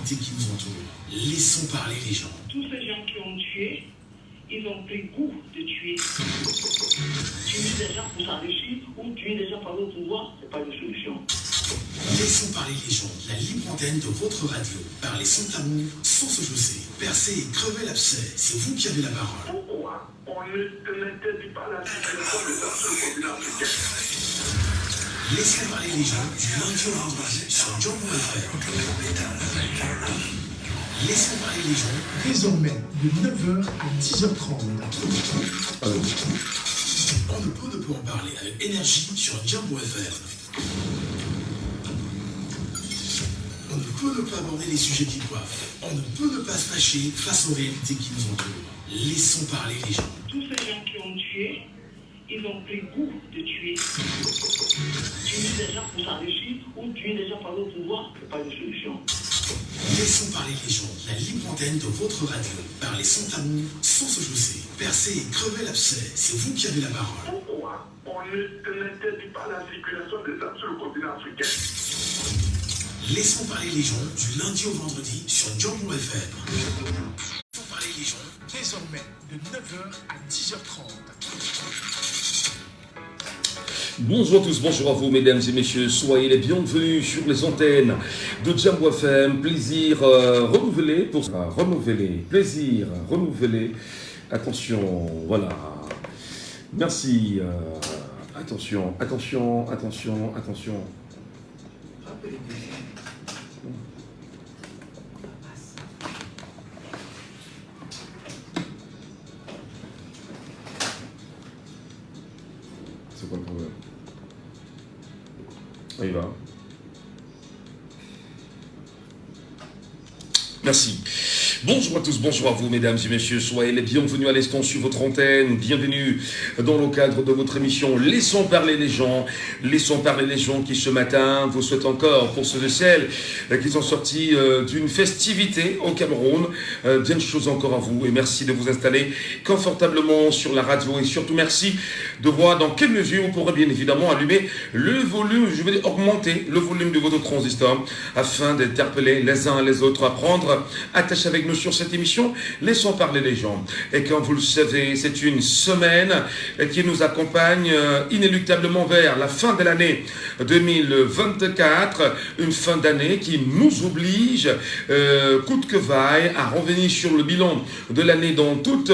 réalités qui nous entourent. Laissons parler les gens. Tous ces gens qui ont tué, ils ont pris goût de tuer. Tuer des gens pour s'enrichir ou tuer des gens par le pouvoir, c'est pas une solution. Laissons parler les gens. La libre antenne de votre radio. Parlez sans tabou, sans se jausser. Percez et crevez l'abcès. C'est vous qui avez la parole. Pourquoi on n'interdit pas la circulation des armes sur le continent africain? Laissons parler les gens du lundi au vendredi sur Django FM. Laissons parler les gens désormais de 9h à 10h30. On ne peut en parler avec énergie sur Django FM. On ne peut pas aborder les sujets qui coiffent. On ne peut ne pas se fâcher face aux réalités qui nous entourent. Laissons parler les gens. Tous ces gens qui ont tué, ils ont pris goût de tuer. Tuer des gens pour s'enrichir ou tuer des gens par le pouvoir, c'est pas une solution. Laissons parler les gens. La libre antenne de votre radio. Parlez sans tabou, sans se jausser. Percez et crevez l'abcès. C'est vous qui avez la parole. Pourquoi on n'interdit pas la circulation des armes sur le continent africain? Laissons parler les gens du lundi au vendredi sur Django FM. Laissons parler les gens Désormais de 9h à 10h30. Bonjour à tous, bonjour à vous mesdames et messieurs, soyez les bienvenus sur les antennes de Django FM. Plaisir renouvelé pour plaisir renouvelé. Attention, voilà. Merci. Attention. C'est quoi le problème? On y va. Merci. Bonjour à tous, bonjour à vous mesdames et messieurs, soyez les bienvenus à l'instant sur votre antenne, bienvenue dans le cadre de votre émission Laissons parler les gens qui ce matin vous souhaitent encore, pour ceux et celles qui sont sortis d'une festivité au Cameroun, bien de choses encore à vous et merci de vous installer confortablement sur la radio et surtout merci de voir dans quelle mesure vous pourrez bien évidemment allumer le volume, je vais dire augmenter le volume de votre transistor afin d'interpeller les uns et les autres à prendre attache avec nous sur cette émission, laissons parler les gens. Et comme vous le savez, c'est une semaine qui nous accompagne inéluctablement vers la fin de l'année 2024, une fin d'année qui nous oblige, coûte que vaille, à revenir sur le bilan de l'année dans toutes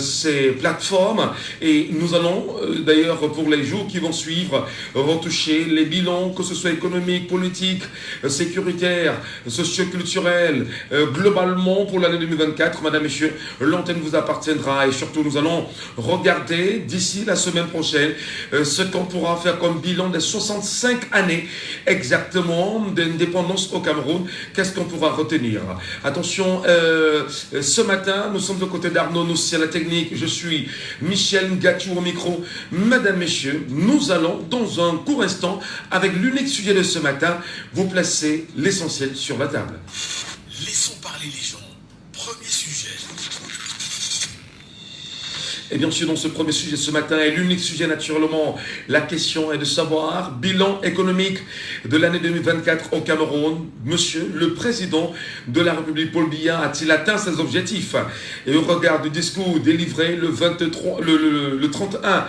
ces plateformes. Et nous allons, d'ailleurs, pour les jours qui vont suivre, retoucher les bilans, que ce soit économique, politique, sécuritaire, socioculturel, globalement pour l'année 2024, madame, messieurs, l'antenne vous appartiendra et surtout nous allons regarder d'ici la semaine prochaine ce qu'on pourra faire comme bilan des 65 années exactement d'indépendance au Cameroun. Qu'est-ce qu'on pourra retenir? Attention, ce matin, nous sommes de côté d'Arnaud Nossi à la technique, je suis Michel Gachou au micro. Mesdames, messieurs, nous allons dans un court instant, avec l'unique sujet de ce matin, vous placer l'essentiel sur la table. Laissons parler les gens. Premier sujet. Et bien sûr, dans ce premier sujet ce matin, et l'unique sujet naturellement, la question est de savoir, bilan économique de l'année 2024 au Cameroun. Monsieur le président de la République, Paul Biya, a-t-il atteint ses objectifs? Et au regard du discours délivré le 31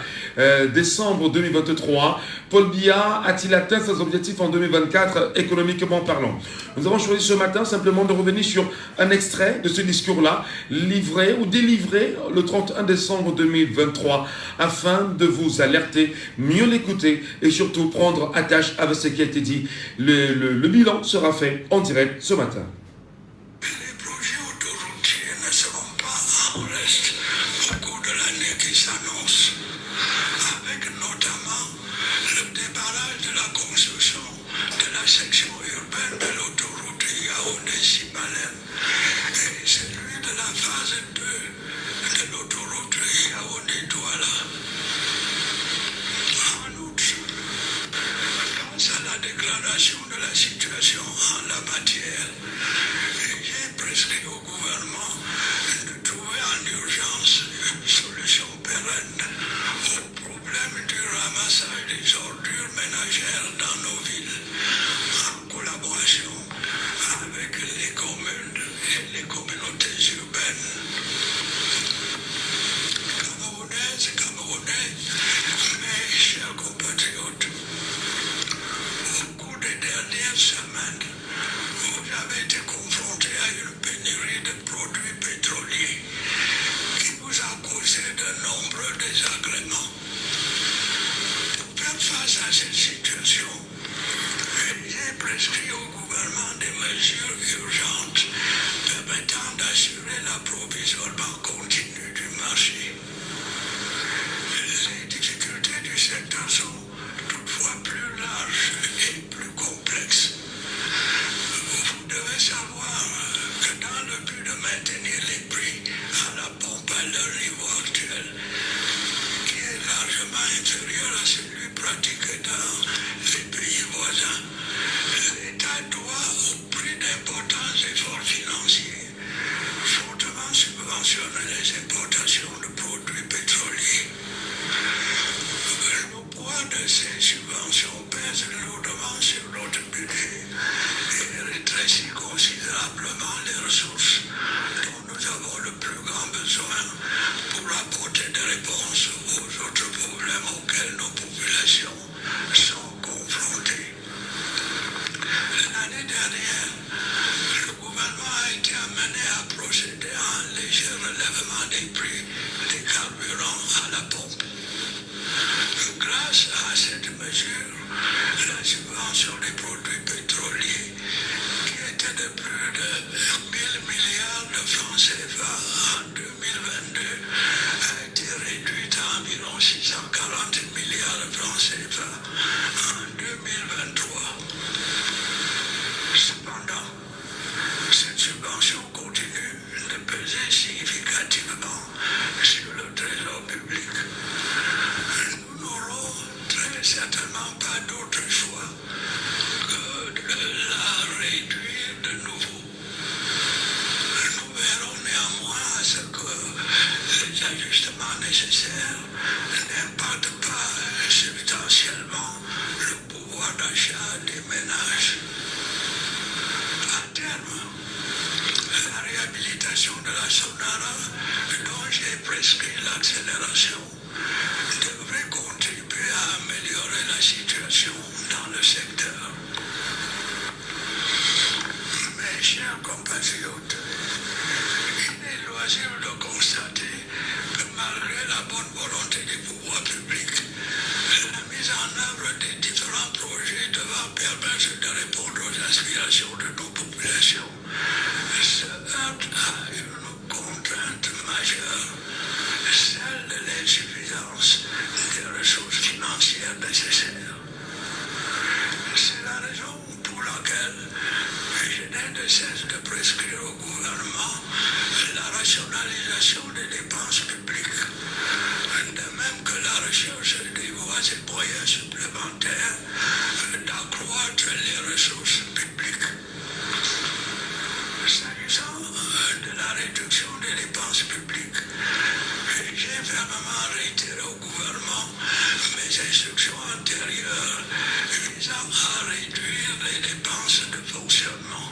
décembre 2023, Paul Biya a-t-il atteint ses objectifs en 2024 économiquement parlant? Nous avons choisi ce matin simplement de revenir sur un extrait de ce discours-là, livré ou délivré le 31 décembre 2023, afin de vous alerter, mieux l'écouter et surtout prendre attache avec ce qui a été dit. Le bilan sera fait en direct ce matin. Les projets autoroutiers ne seront pas en reste au cours de l'année qui s'annonce, avec notamment le débarrage de la construction de la section urbaine de l'autoroute Yaoundé-Sibalem et celui de la phase 2 de l'autoroute Yaoundé-Douala. En outre, face à la dégradation de la situation en la matière, j'ai prescrit au gouvernement de trouver en urgence une solution pérenne au problème du ramassage des ordures ménagères dans nos villes, en collaboration avec les et les communautés urbaines. Camerounaises et Camerounais, mes chers compatriotes, au cours des dernières semaines, vous avez été confrontés à une pénurie de produits pétroliers qui vous a causé de nombreux désagréments. Pour faire face à cette situation, j'ai prescrit au gouvernement des mesures urgentes permettant d'assurer l'approvisionnement continu du marché. Les difficultés du secteur sont toutefois plus larges et plus complexes. Vous devez savoir que dans le but de maintenir les prix à la pompe à leur niveau actuel, qui est largement inférieur à celui pratiqué dans les pays voisins, l'État doit, au prix d'importants efforts financiers, fortement subventionner les importations de produits pétroliers. Le poids de ces subventions pèse lourdement sur notre budget et rétrécit considérablement les ressources dont nous avons le plus grand besoin pour apporter des réponses aux autres problèmes auxquels nos populations sont confrontées. L'année dernière, le gouvernement a été amené à procéder à un léger relèvement des prix des carburants à la pompe. Grâce à cette mesure, la subvention des produits pétroliers, qui était de plus de 1000 milliards de francs CFA en 2022, a été réduite à environ 640 milliards de francs CFA en 2023. Cependant, cette subvention continue de peser significativement sur le trésor public. Nous n'aurons très certainement pas d'autre choix que de la réduire de nouveau. Nous verrons néanmoins à ce que les ajustements nécessaires n'impactent pas substantiellement le pouvoir d'achat des ménages. À terme, la réhabilitation de la Sonara, dont j'ai prescrit l'accélération, devrait contribuer à améliorer la situation dans le secteur. Mes chers compatriotes, il est loisible de constater que malgré la bonne volonté des pouvoirs publics, la mise en œuvre des différents projets devant permettre de répondre aux aspirations de nos populations se heurte à une contrainte majeure, celle de l'insuffisance des ressources financières nécessaires. C'est la raison pour laquelle je n'ai de cesse de prescrire au gouvernement la rationalisation des dépenses publiques, de même que la recherche des voies et moyens supplémentaires d'accroître les ressources publiques. S'agissant de la réduction des dépenses publiques, j'ai fermement réitéré au gouvernement mes instructions antérieures visant à réduire les dépenses de fonctionnement.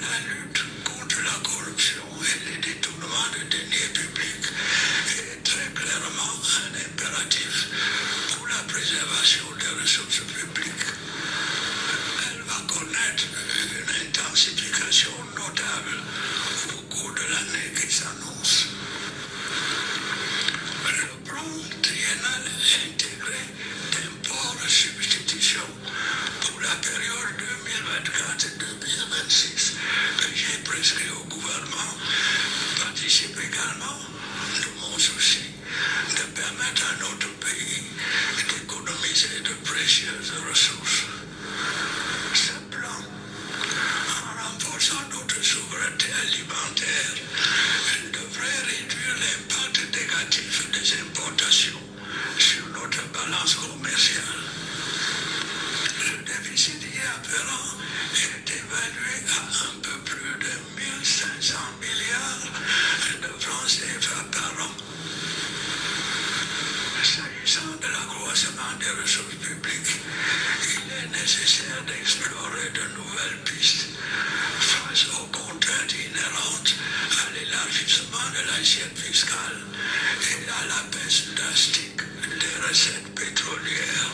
La lutte contre la corruption et les détournements de deniers publics est très clairement un impératif pour la préservation des ressources publiques. Elle va connaître une intensification notable au cours de l'année qui s'annonce. Le plan triennal intégré d'import-substitution pour la période 2024-2026 que j'ai prescrit au gouvernement participe également de mon souci de permettre à notre pays d'économiser de précieuses ressources. Ce plan, en renforçant notre souveraineté alimentaire, devrait réduire l'impact négatif des importations sur notre balance commerciale. Le déficit y afférent est évalué à un peu plus de 1500 milliards de francs CFA par an. S'agissant de l'accroissement des ressources publiques, il est nécessaire d'explorer de nouvelles pistes face aux l'assiette fiscale et à la baisse drastique des recettes pétrolières.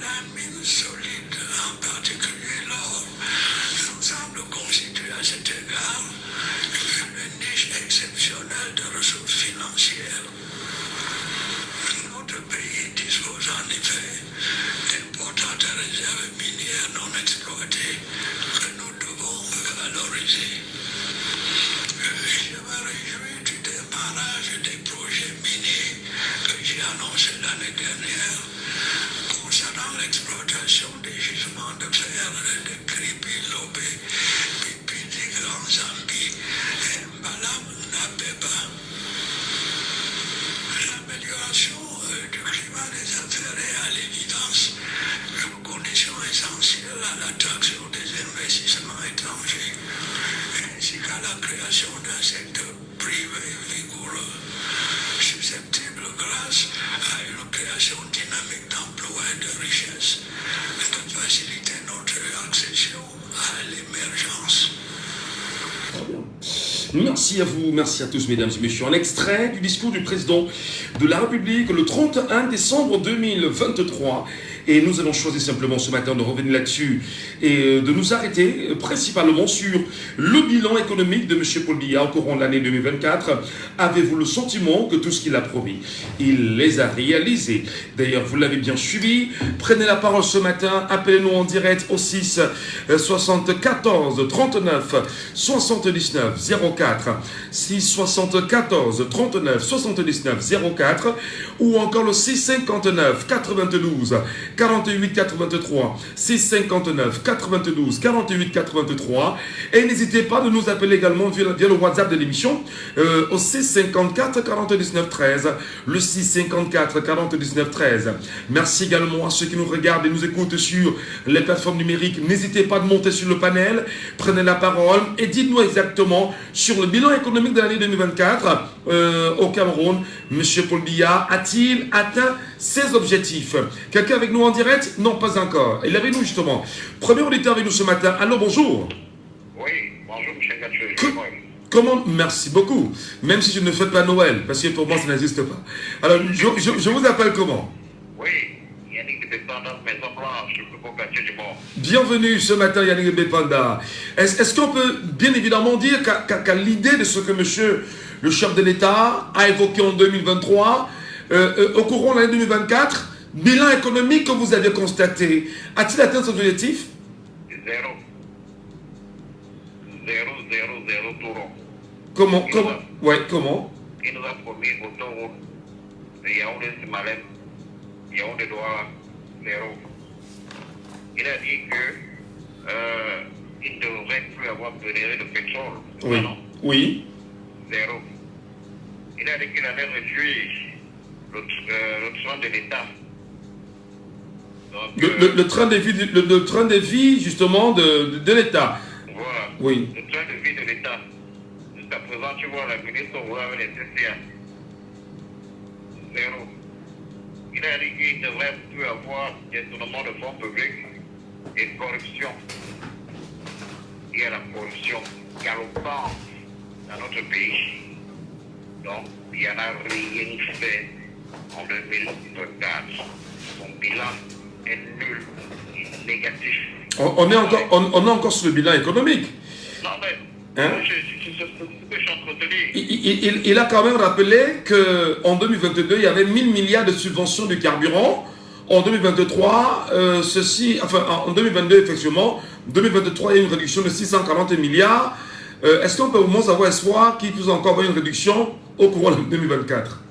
La mine solide, en particulier l'or, nous semble constituer à cet égard une niche exceptionnelle de ressources financières. Notre pays dispose en effet d'importantes réserves minières non exploitées que nous devons valoriser. Je me réjouis du démarrage des projets miniers que j'ai annoncé l'année dernière concernant l'exploitation des gisements de fer de Kribi, Lobé, Pipidi, Grand Zambi et Mbalam Nabeba. L'amélioration du climat des affaires est à l'évidence une condition essentielle à l'attraction des investissements étrangers, ainsi qu'à la création d'un secteur privé vigoureux, susceptible grâce à une création dynamique d'emplois et de richesses, de faciliter notre accession à l'émergence. Merci à vous, merci à tous mesdames et messieurs. Un extrait du discours du président de la République le 31 décembre 2023. Et nous allons choisir simplement ce matin de revenir là-dessus et de nous arrêter principalement sur le bilan économique de M. Paul Biya au courant de l'année 2024. Avez-vous le sentiment que tout ce qu'il a promis, il les a réalisés? D'ailleurs, vous l'avez bien suivi. Prenez la parole ce matin, appelez-nous en direct au 6 74 39 79 04, 6 74 39 79 04 ou encore le 6 59 92 48 83, 659 92 48 83. Et n'hésitez pas de nous appeler également via le WhatsApp de l'émission au 654 49 13, le 654 49 13. Merci également à ceux qui nous regardent et nous écoutent sur les plateformes numériques. N'hésitez pas de monter sur le panel, prenez la parole et dites-nous exactement sur le bilan économique de l'année 2024 au Cameroun. M. Paul Biya a-t-il atteint ses objectifs? Quelqu'un avec nous en direct? Non, pas encore. Il est avec nous justement. Premier auditeur avec nous ce matin. Allô, bonjour. Oui, bonjour, M. Gatchou. Comment? Merci beaucoup. Même si je ne fais pas Noël, parce que pour moi, ça n'existe pas. Alors, je vous appelle comment? Oui, Yannick de Bépanda, Maison Blanche, le plus beau quartier du monde. Bienvenue ce matin, Yannick de Bépanda. Est-ce qu'on peut bien évidemment dire qu'à l'idée de ce que monsieur le chef de l'État a évoqué en 2023, au courant de l'année 2024, bilan économique que vous avez constaté, a-t-il atteint son objectif? Zéro. Tout rond. Comment? Comment? Il nous a promis autoroute de Yaoundé-Simalem, Yaoundé-Douala, zéro. Il a dit que il ne devrait plus avoir pénétré de pétrole. Oui. Non. Oui. Zéro. Il a dit qu'il allait réduire le train de l'État. Donc, le train de vie justement de l'État. Voilà. Oui. Le train de vie de l'État. Jusqu'à présent, tu vois, la ministre avec les CCA. Zéro. Il a dit qu'il ne devrait plus avoir détournement de fonds publics et corruption. Il y a la corruption galopante dans notre pays. Donc, il n'y en a rien fait en 2024. Son bilan est nul, négatif. On est encore sur le bilan économique. Non, mais Hein? c'est ce que je suis en train de dire. Il a quand même rappelé qu'en 2022, il y avait 1000 milliards de subventions du carburant. En 2023, en 2022, effectivement, 2023, il y a une réduction de 640 milliards. Est-ce qu'on peut au moins avoir espoir qu'il puisse encore avoir une réduction au courant de 2024?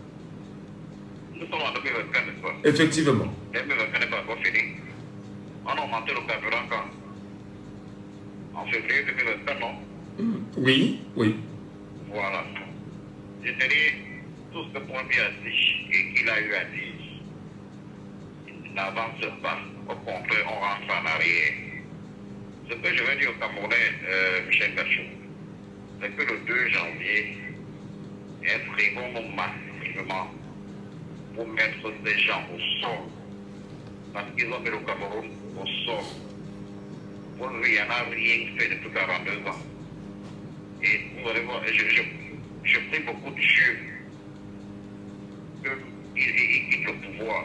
Nous sommes en 2024, n'est-ce pas? Effectivement. 2024 n'est pas encore fini. On a augmenté le carburant quand? En février 2024, non? Oui. Voilà. Je te dis tout ce que Paul Biya a dit et qu'il a eu à dire. Il n'avance pas. Au contraire, on rentre en arrière. Ce que je veux dire aux Camerounais, Michel Gachou, c'est que le 2 janvier, inscrivons-nous massivement pour mettre ces gens au sol. Parce qu'ils ont mis le Cameroun au sol. Pour lui, il n'y en a rien fait depuis 42 ans. Et vous allez voir, je prie beaucoup de Dieu qu'il quitte le pouvoir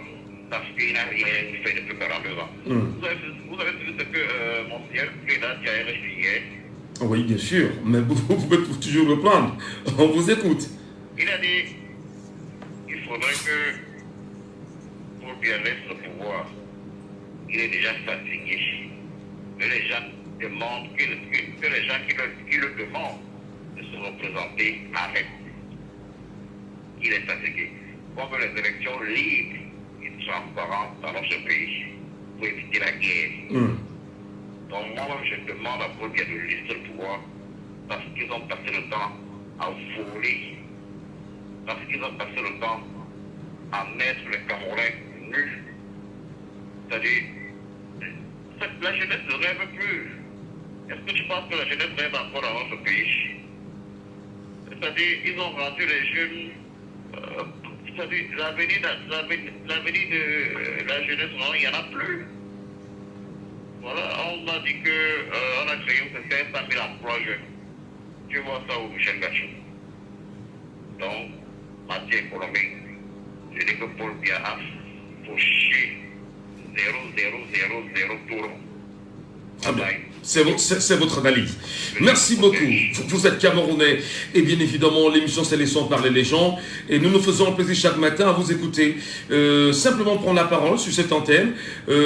parce qu'il n'a rien fait depuis 42 ans. Vous avez vu ce que mon père, président Thierry hier. Oui, bien sûr, mais vous pouvez toujours le prendre. On vous écoute. Il a dit qu'il faudrait que pour bien laisser le pouvoir, il est déjà fatigué. Que les gens demandent, que les gens qui le demandent de se représenter arrêtent. Il est fatigué. On veut les élections libres et transparentes dans notre pays pour éviter la guerre. Donc moi, je demande à Paul Biya de laisser le pouvoir parce qu'ils ont passé le temps à voler, parce qu'ils ont passé le temps à mettre les Camerounais nus. C'est-à-dire, la jeunesse ne rêve plus. Est-ce que tu penses que la jeunesse rêve encore dans notre pays? C'est-à-dire, ils ont rendu les jeunes, c'est-à-dire, l'avenir de la jeunesse, non, il n'y en a plus. Voilà, on m'a dit qu'on a créé 500 000 emplois jeunes. Tu vois ça au Michel Gachou. Donc, matière économique, je dis que Paul Biya a fauché 0,000 tour. Ah bien, c'est votre analyse. Merci beaucoup. Vous êtes Camerounais et bien évidemment l'émission c'est Laissons parler les gens et nous nous faisons plaisir chaque matin à vous écouter, simplement prendre la parole sur cette antenne,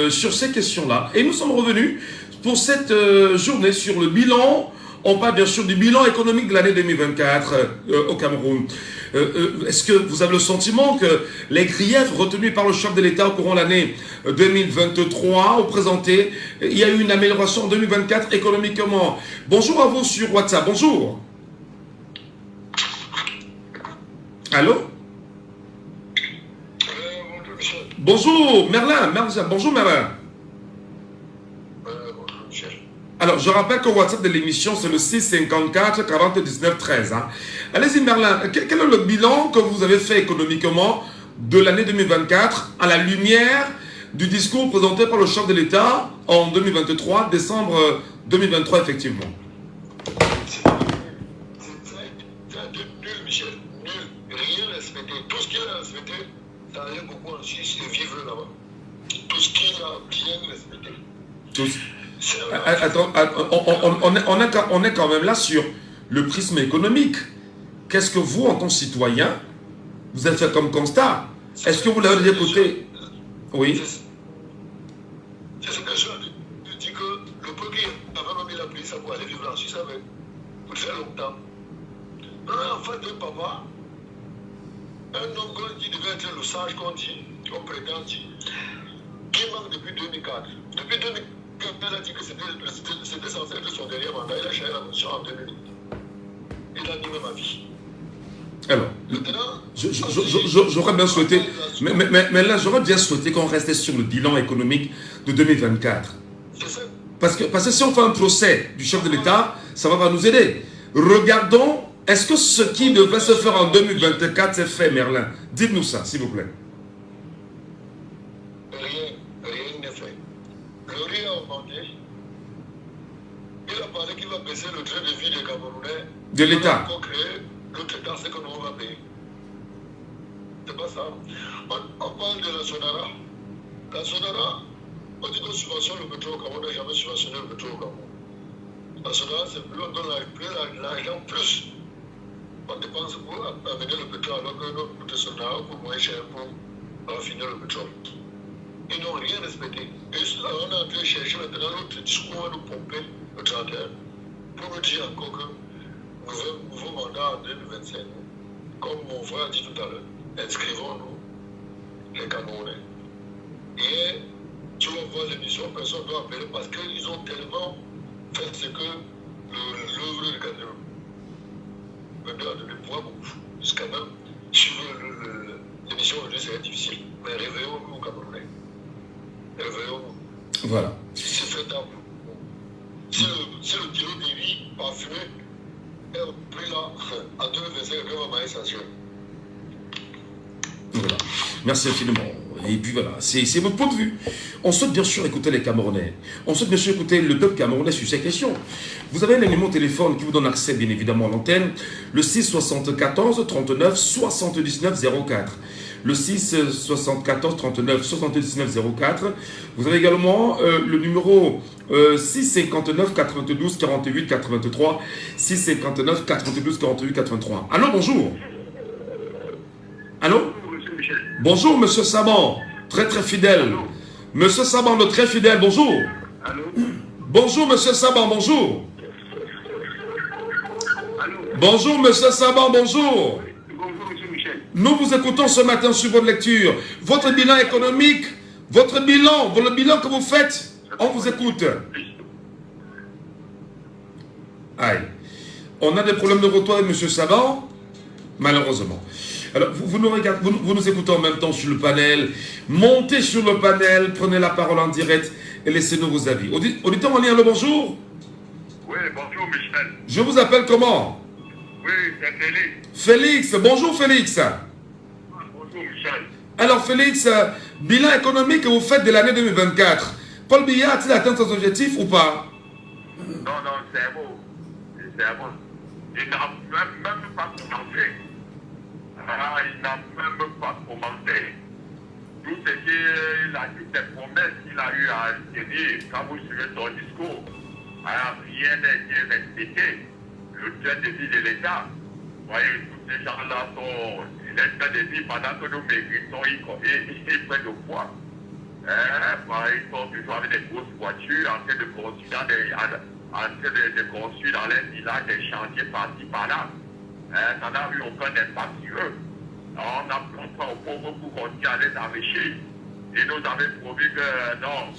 sur ces questions-là. Et nous sommes revenus pour cette journée sur le bilan. On parle bien sûr du bilan économique de l'année 2024 au Cameroun. Est-ce que vous avez le sentiment que les griefs retenus par le chef de l'État au courant de l'année 2023 ont présenté, il y a eu une amélioration en 2024 économiquement? Bonjour à vous sur WhatsApp, bonjour. Allô? Bonjour Merlin, bonjour Merlin. Alors, je rappelle que le WhatsApp de l'émission, c'est le 654 40 19 13. Hein. Allez-y, Merlin, quel est le bilan que vous avez fait économiquement de l'année 2024 à la lumière du discours présenté par le chef de l'État en 2023, décembre 2023, effectivement? C'est nul, Michel, nul, rien respecté. Tout ce qu'il a respecté, ça allait beaucoup en Suisse et vivre là-bas. Tout ce qu'il a bien respecté. Attends, on est quand même là sur le prisme économique. Qu'est-ce que vous, en tant que citoyen, vous avez fait comme constat? Est-ce que vous l'avez écouté? Oui. C'est ce que je dis que le peuple qui avait mis la police pour aller vivre en Suisse pour très longtemps. Un enfant de papa, un homme qui devait être le sage qu'on dit, qu'on prétend dire, qui manque depuis 2004. Depuis 2004, il a dit que c'était censé être son dernier mandat. Il a changé la mission en 2008. Il a animé ma vie. Alors, j'aurais bien souhaité, mais là, j'aurais bien souhaité qu'on restait sur le bilan économique de 2024. Parce que si on fait un procès du chef de l'État, ça va pas nous aider. Regardons, est-ce que ce qui devait se faire en 2024 s'est fait, Merlin? Dites-nous ça, s'il vous plaît. Rien n'est fait. Le riz a augmenté. Il a parlé qu'il va baisser le train de vie des Camerounais. De l'État. L'autre État, c'est que nous, on va payer. C'est pas ça. On parle de la Sonara. La Sonara, on dit qu'on subventionne le pétrole au Cameroun, on n'a jamais subventionné le pétrole au Cameroun. La Sonara, c'est plus on donne l'argent, plus on dépense pour amener le pétrole, alors que notre Sonara coûte moins cher pour raffiner le pétrole. Ils n'ont rien respecté. Et on est en train de chercher maintenant l'autre discours à nous pomper le 31 pour nous dire encore que nouveau mandat en 2025. Comme mon frère a dit tout à l'heure, inscrivons-nous les Camerounais. Et tu vas voir l'émission, personne ne doit appeler parce qu'ils ont tellement fait ce que l'œuvre de Cameroun. Maintenant, de pouvoir jusqu'à même suivre l'émission aujourd'hui, c'est difficile. Mais réveillons-nous Camerounais. Réveillons-nous. Voilà. C'est faisable. Si le kilo de riz parfumé est pris là, en 2025, on va manger ça. Voilà. Merci infiniment. Et puis voilà, c'est votre point de vue. On souhaite bien sûr écouter les Camerounais. On souhaite bien sûr écouter le peuple camerounais sur ces questions. Vous avez un numéro de téléphone qui vous donne accès bien évidemment à l'antenne, le 6 74 39 79 04. Le 6 74 39 79 04. Vous avez également le numéro 6 59 92 48 83. 6 59 92 48 83. Allô, bonjour. Allô? Bonjour, monsieur Saban, très très fidèle. Allô? Monsieur Saban, le très fidèle, bonjour. Allô? Bonjour, monsieur Saban, bonjour. Allô? Bonjour, monsieur Saban, bonjour. Bonjour, monsieur Michel. Nous vous écoutons ce matin sur votre lecture. Votre bilan économique, le bilan que vous faites, on vous écoute. Aïe. On a des problèmes de retour avec monsieur Saban, malheureusement. Alors, vous nous écoutez en même temps sur le panel. Montez sur le panel, prenez la parole en direct et laissez-nous vos avis. Auditeur en lien, le bonjour. Oui, bonjour Michel. Je vous appelle comment? Oui, c'est Félix. Félix, bonjour Félix. Bonjour Michel. Alors Félix, bilan économique que vous faites de l'année 2024. Paul Biya a-t-il atteint son objectif ou pas? Non, c'est bon. C'est bon. Il n'a même pas commencé. Il n'a même pas commencé. Tout ce qu'il a dit, des promesses qu'il a eu à tenir, quand vous suivez son discours, rien n'a été respecté. Le train de vie de l'État, vous voyez, tous ces gens-là sont. Il est en train de dire pendant que nous méritons, ils prennent le poids. Ils sont toujours avec des grosses voitures, en train de construire dans les villages des chantiers par-ci par-là. Ça n'a eu aucun impact sur eux. Alors, on a montré aux pauvres pour continuer à les enrichir. Et nous avons prouvé que non,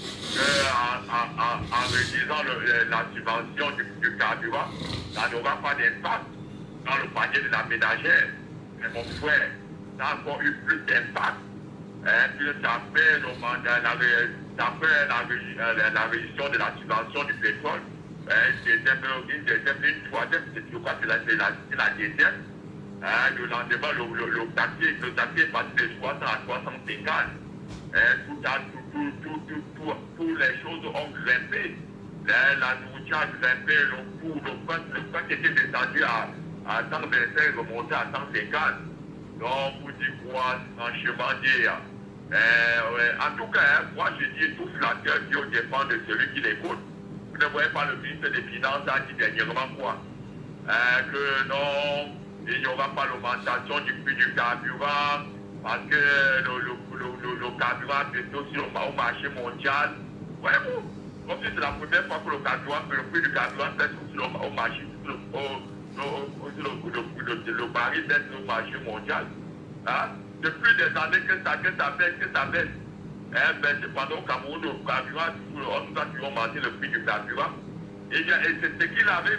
en réduisant la subvention du carburant, ça n'aura pas d'impact dans le panier de la ménagère. Mais mon frère, ça a encore eu plus d'impact. Puis ça fait la réduction de la subvention du pétrole. Une troisième, je crois que c'est la deuxième. Le lendemain, le taxi est passé de 60 à 350. Toutes les choses ont grimpé. La nourriture a grimpé, le pain qui était descendu à 125 est remonté à 150. Donc, vous dites quoi, franchement dire. En tout cas, moi je dis tout flatteur qui dépend de celui qui l'écoute. Vous ne voyez pas le ministre des Finances a dit dernièrement quoi? Que non, il n'y aura pas l'augmentation du prix du carburant parce que le carburant est aussi au marché mondial. Voyez-vous, comme si c'est la première fois que le prix du carburant baisse au marché, le baril baisse au marché mondial. Depuis des années que ça baisse. C'est pendant au Cameroun, le carburant, on nous a toujours augmenté le prix du carburant. Et c'est ce qu'il avait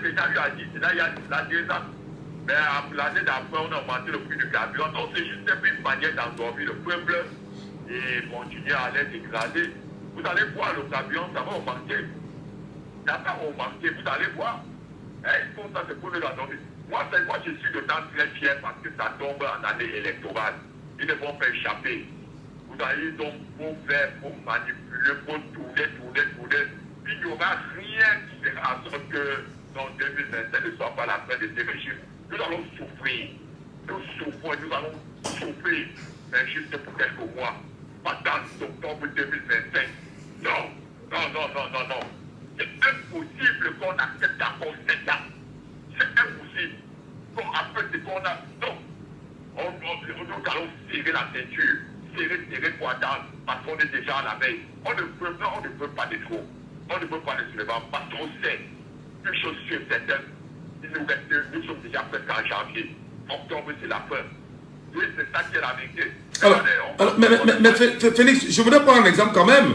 déjà eu à dire, il y a 2 ans. Mais l'année d'après, on a augmenté le prix du carburant. Donc c'est juste une manière d'endormir le peuple et continuer à les dégrader. Vous allez voir, le carburant, ça va augmenter. Ça va augmenter, vous allez voir. Ils font ça, c'est pour les endormir. Moi, je suis dedans très fier parce que ça tombe en année électorale. Ils ne vont pas échapper. Vous allez donc pour manipuler, pour tourner. Puis il n'y aura rien qui fera en sorte que dans 2027 ne soit pas la fin de ces régimes. Nous allons souffrir. Nous allons souffrir. Mais juste pour quelques mois. Pas dans octobre 2025. Non. C'est impossible qu'on accepte encore cette date. C'est impossible. Qu'on appelle ce qu'on a. Non. Nous allons serrer la ceinture. Serrer pour attendre. Parce qu'on est déjà à la veille. On ne peut pas de trop. On ne peut pas de soulèvement. Parce qu'on sait. Une chose sûre, certaine. Nous sommes déjà presque en janvier. Octobre, c'est la fin. Oui, c'est ça qui est la vérité. Mais Félix, je voudrais prendre un exemple quand même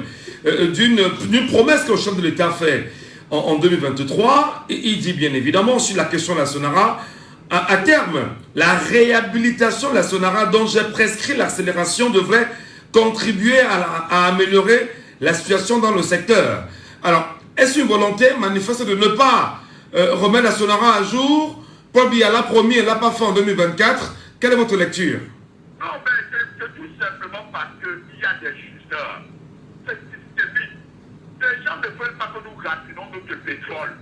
d'une promesse que le chef de l'État fait en 2023. Il dit bien évidemment sur la question de la Sonara, à terme, la réhabilitation de la Sonara dont j'ai prescrit l'accélération devrait contribuer à améliorer la situation dans le secteur. Alors, est-ce une volonté manifeste de ne pas remettre la Sonara à jour? Paul Biya l'a promis et l'a pas fait en 2024. Quelle est votre lecture? Non, mais c'est tout simplement transporteurs. C'est systémique. Les gens ne veulent pas que nous raffinons notre pétrole.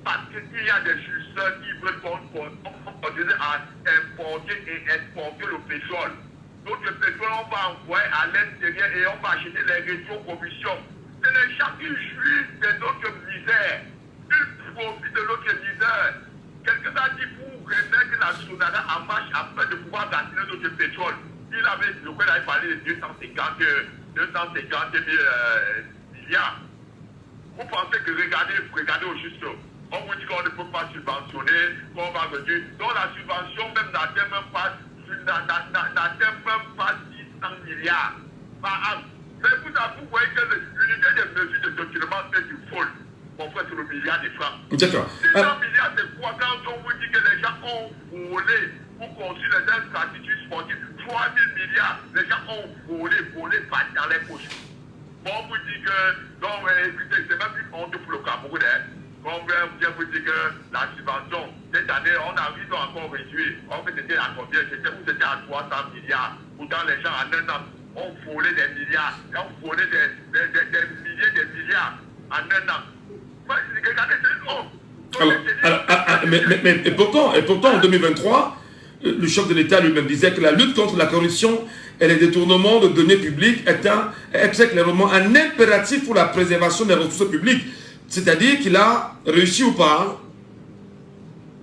Parce qu'il y a des justeurs qui veulent qu'on continue à importer et exporter le pétrole. Notre pétrole, on va envoyer à l'extérieur et on va acheter les régions-commissions. C'est les gens qui jouissent de notre misère. Ils profitent de notre misère. Quelqu'un a dit pour remettre la Sonara en marche afin de pouvoir raffiner notre pétrole. Il avait parlé de 250 milliards. Vous pensez que regardez au juste, on vous dit qu'on ne peut pas subventionner, qu'on va réduire. Donc la subvention même n'atteint même pas 600 milliards par an. Mais vous voyez que l'unité des mesures de document c'est du folle. On fait sur le milliard de francs. D'accord. 600 milliards, c'est quoi quand on vous dit que les gens ont volé pour construire les infrastructures sportives? 3 000 milliards, les gens ont volé pas dans les poches. Bon, on vous dit que, non, écoutez, c'est même une honte pour le Cameroun. On vient vous dire que la subvention, cette année, on arrive encore réduit. En fait, c'était à combien? C'était à 300 milliards. Pourtant, les gens, en un an, ont volé des milliards. Ont volé des milliers de milliards en un an. Regardez, c'est une honte. Mais pourtant, en 2023, le chef de l'État lui-même disait que la lutte contre la corruption et les détournements de données publiques est très clairement un impératif pour la préservation des ressources publiques. C'est-à-dire qu'il a réussi ou pas?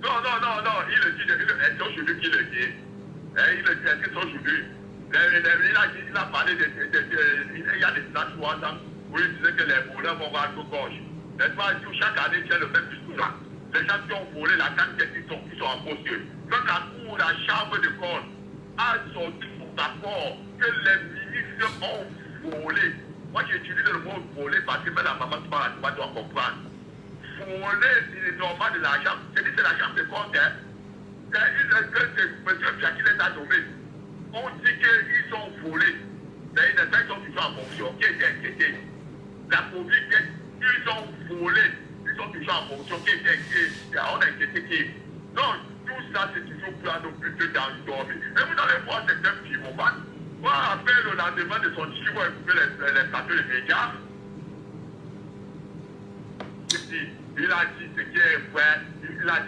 Non, il le dit, c'est aujourd'hui qu'il le dit. Il le dit, c'est aujourd'hui. Il a parlé il y a des stats où il disait que les voleurs vont voir tout gauche. N'est-ce pas? Chaque année, il y a le même discours. Les gens qui ont volé la carte, qui sont en posture. Quand la chambre de compte a sorti son rapport que les ministres ont volé. Moi, j'ai utilisé le mot voler parce que même la maman qui parle, tu dois comprendre. Voler, c'est normal de l'argent. C'est la chambre de compte. C'est monsieur qui les a nommés. On dit qu'ils ont volé. C'est une espèce qui sont en fonction. Qui était inquiété. La Covid, ils ont volé. Ils sont toujours en fonction. Qui était inquiété. On a inquiété qui. Non, tout ça, c'est toujours plan de plus dans le dormir. Et vous allez voir certains pyromanes. Moi, après le lendemain de son discours, écouter les plateaux de médias, il a dit ce qui est vrai. Il a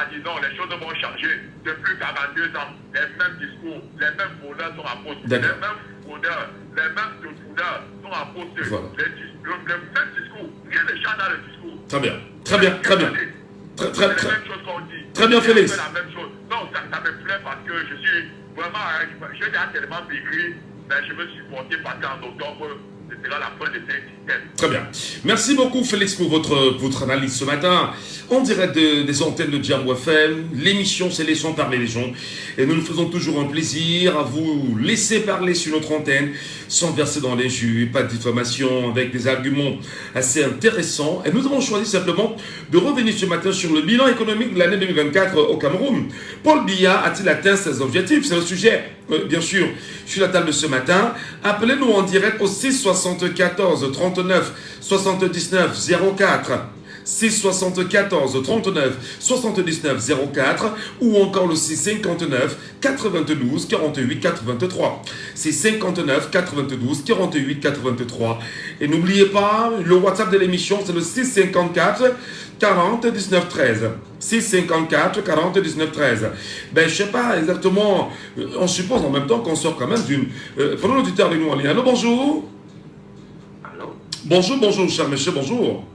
dit non, les choses vont changer. Depuis 42 ans, les mêmes discours, les mêmes voleurs sont à poste. Les mêmes fraudeurs, les mêmes détourneurs sont à poste. Voilà. Le même discours. Rien ne change dans le discours. Très bien. C'est la même chose qu'on dit. Très bien, Félix. C'est la même chose. Non, ça me plaît parce que je suis vraiment, je n'ai tellement maigri, mais je me suis porté parce qu'en octobre, ce sera la fin de ce système. Très bien. Merci beaucoup, Félix, pour votre analyse ce matin. En direct des antennes de Jambo FM, l'émission c'est Laissons parler les gens. Et nous nous faisons toujours un plaisir à vous laisser parler sur notre antenne, sans verser dans les jus, pas de diffamation, avec des arguments assez intéressants. Et nous avons choisi simplement de revenir ce matin sur le bilan économique de l'année 2024 au Cameroun. Paul Biya a-t-il atteint ses objectifs? C'est le sujet, bien sûr, sur la table de ce matin. Appelez-nous en direct au 674 39 79 04. 674 39 79 04 ou encore le 659 92 48 83. 659 92 48 83. Et n'oubliez pas, le WhatsApp de l'émission, c'est le 654 40 19 13. 654 40 19 13. Ben, je sais pas exactement, on suppose en même temps qu'on sort quand même d'une... prenons l'auditeur avec nous en ligne. Allô, bonjour. Allô? Bonjour, cher monsieur, bonjour.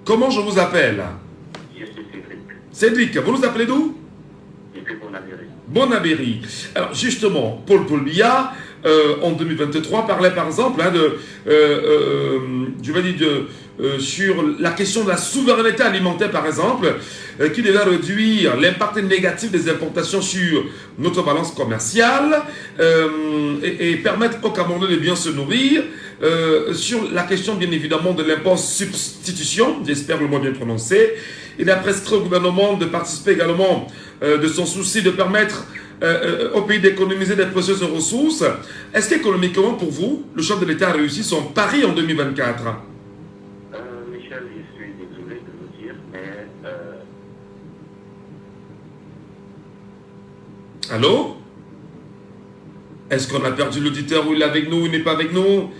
Comment je vous appelle? Je suis Cédric. Cédric, vous nous appelez d'où? Depuis Bonabéry. Bonabéry. Alors justement, Paul Biya, en 2023, parlait par exemple sur la question de la souveraineté alimentaire, par exemple, qui devait réduire l'impact négatif des importations sur notre balance commerciale et permettre aux Camerounais de bien se nourrir. Sur la question, bien évidemment, de l'impôt substitution, j'espère le mot bien prononcé, il a prescrit au gouvernement de participer également de son souci de permettre au pays d'économiser des précieuses ressources. Est-ce qu'économiquement, pour vous, le chef de l'État a réussi son pari en 2024? Michel, je suis désolé de vous dire, mais... Allô? Est-ce qu'on a perdu l'auditeur ou il est avec nous ou il n'est pas avec nous?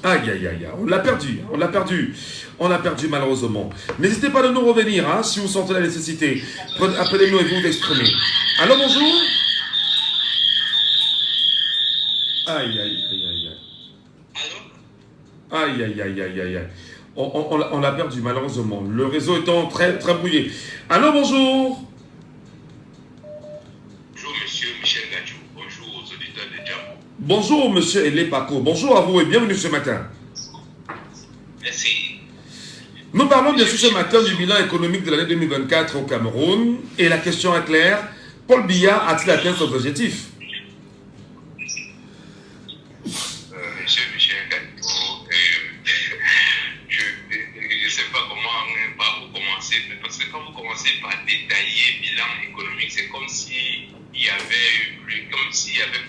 Aïe, aïe, aïe, on l'a perdu, on l'a perdu. On l'a perdu malheureusement. N'hésitez pas de nous revenir hein, si vous sentez la nécessité. Appelez-nous et vous exprimez. Allô, bonjour? Aïe, aïe, aïe, aïe, aïe. Aïe, aïe, aïe, aïe, aïe. On l'a perdu malheureusement. Le réseau étant très, très brouillé. Allô, bonjour? Bonjour, monsieur Michel Gadjou. Bonjour aux auditeurs de Djambo. Bonjour, monsieur Elé Paco. Bonjour à vous et bienvenue ce matin. Merci. Nous parlons bien sûr ce matin du bilan économique de l'année 2024 au Cameroun. Et la question est claire. Paul Biya a-t-il atteint son objectif? Monsieur Michel Gadjou, je ne sais pas par où commencer, parce que quand vous commencez par détailler bilan économique, c'est comme s'il y avait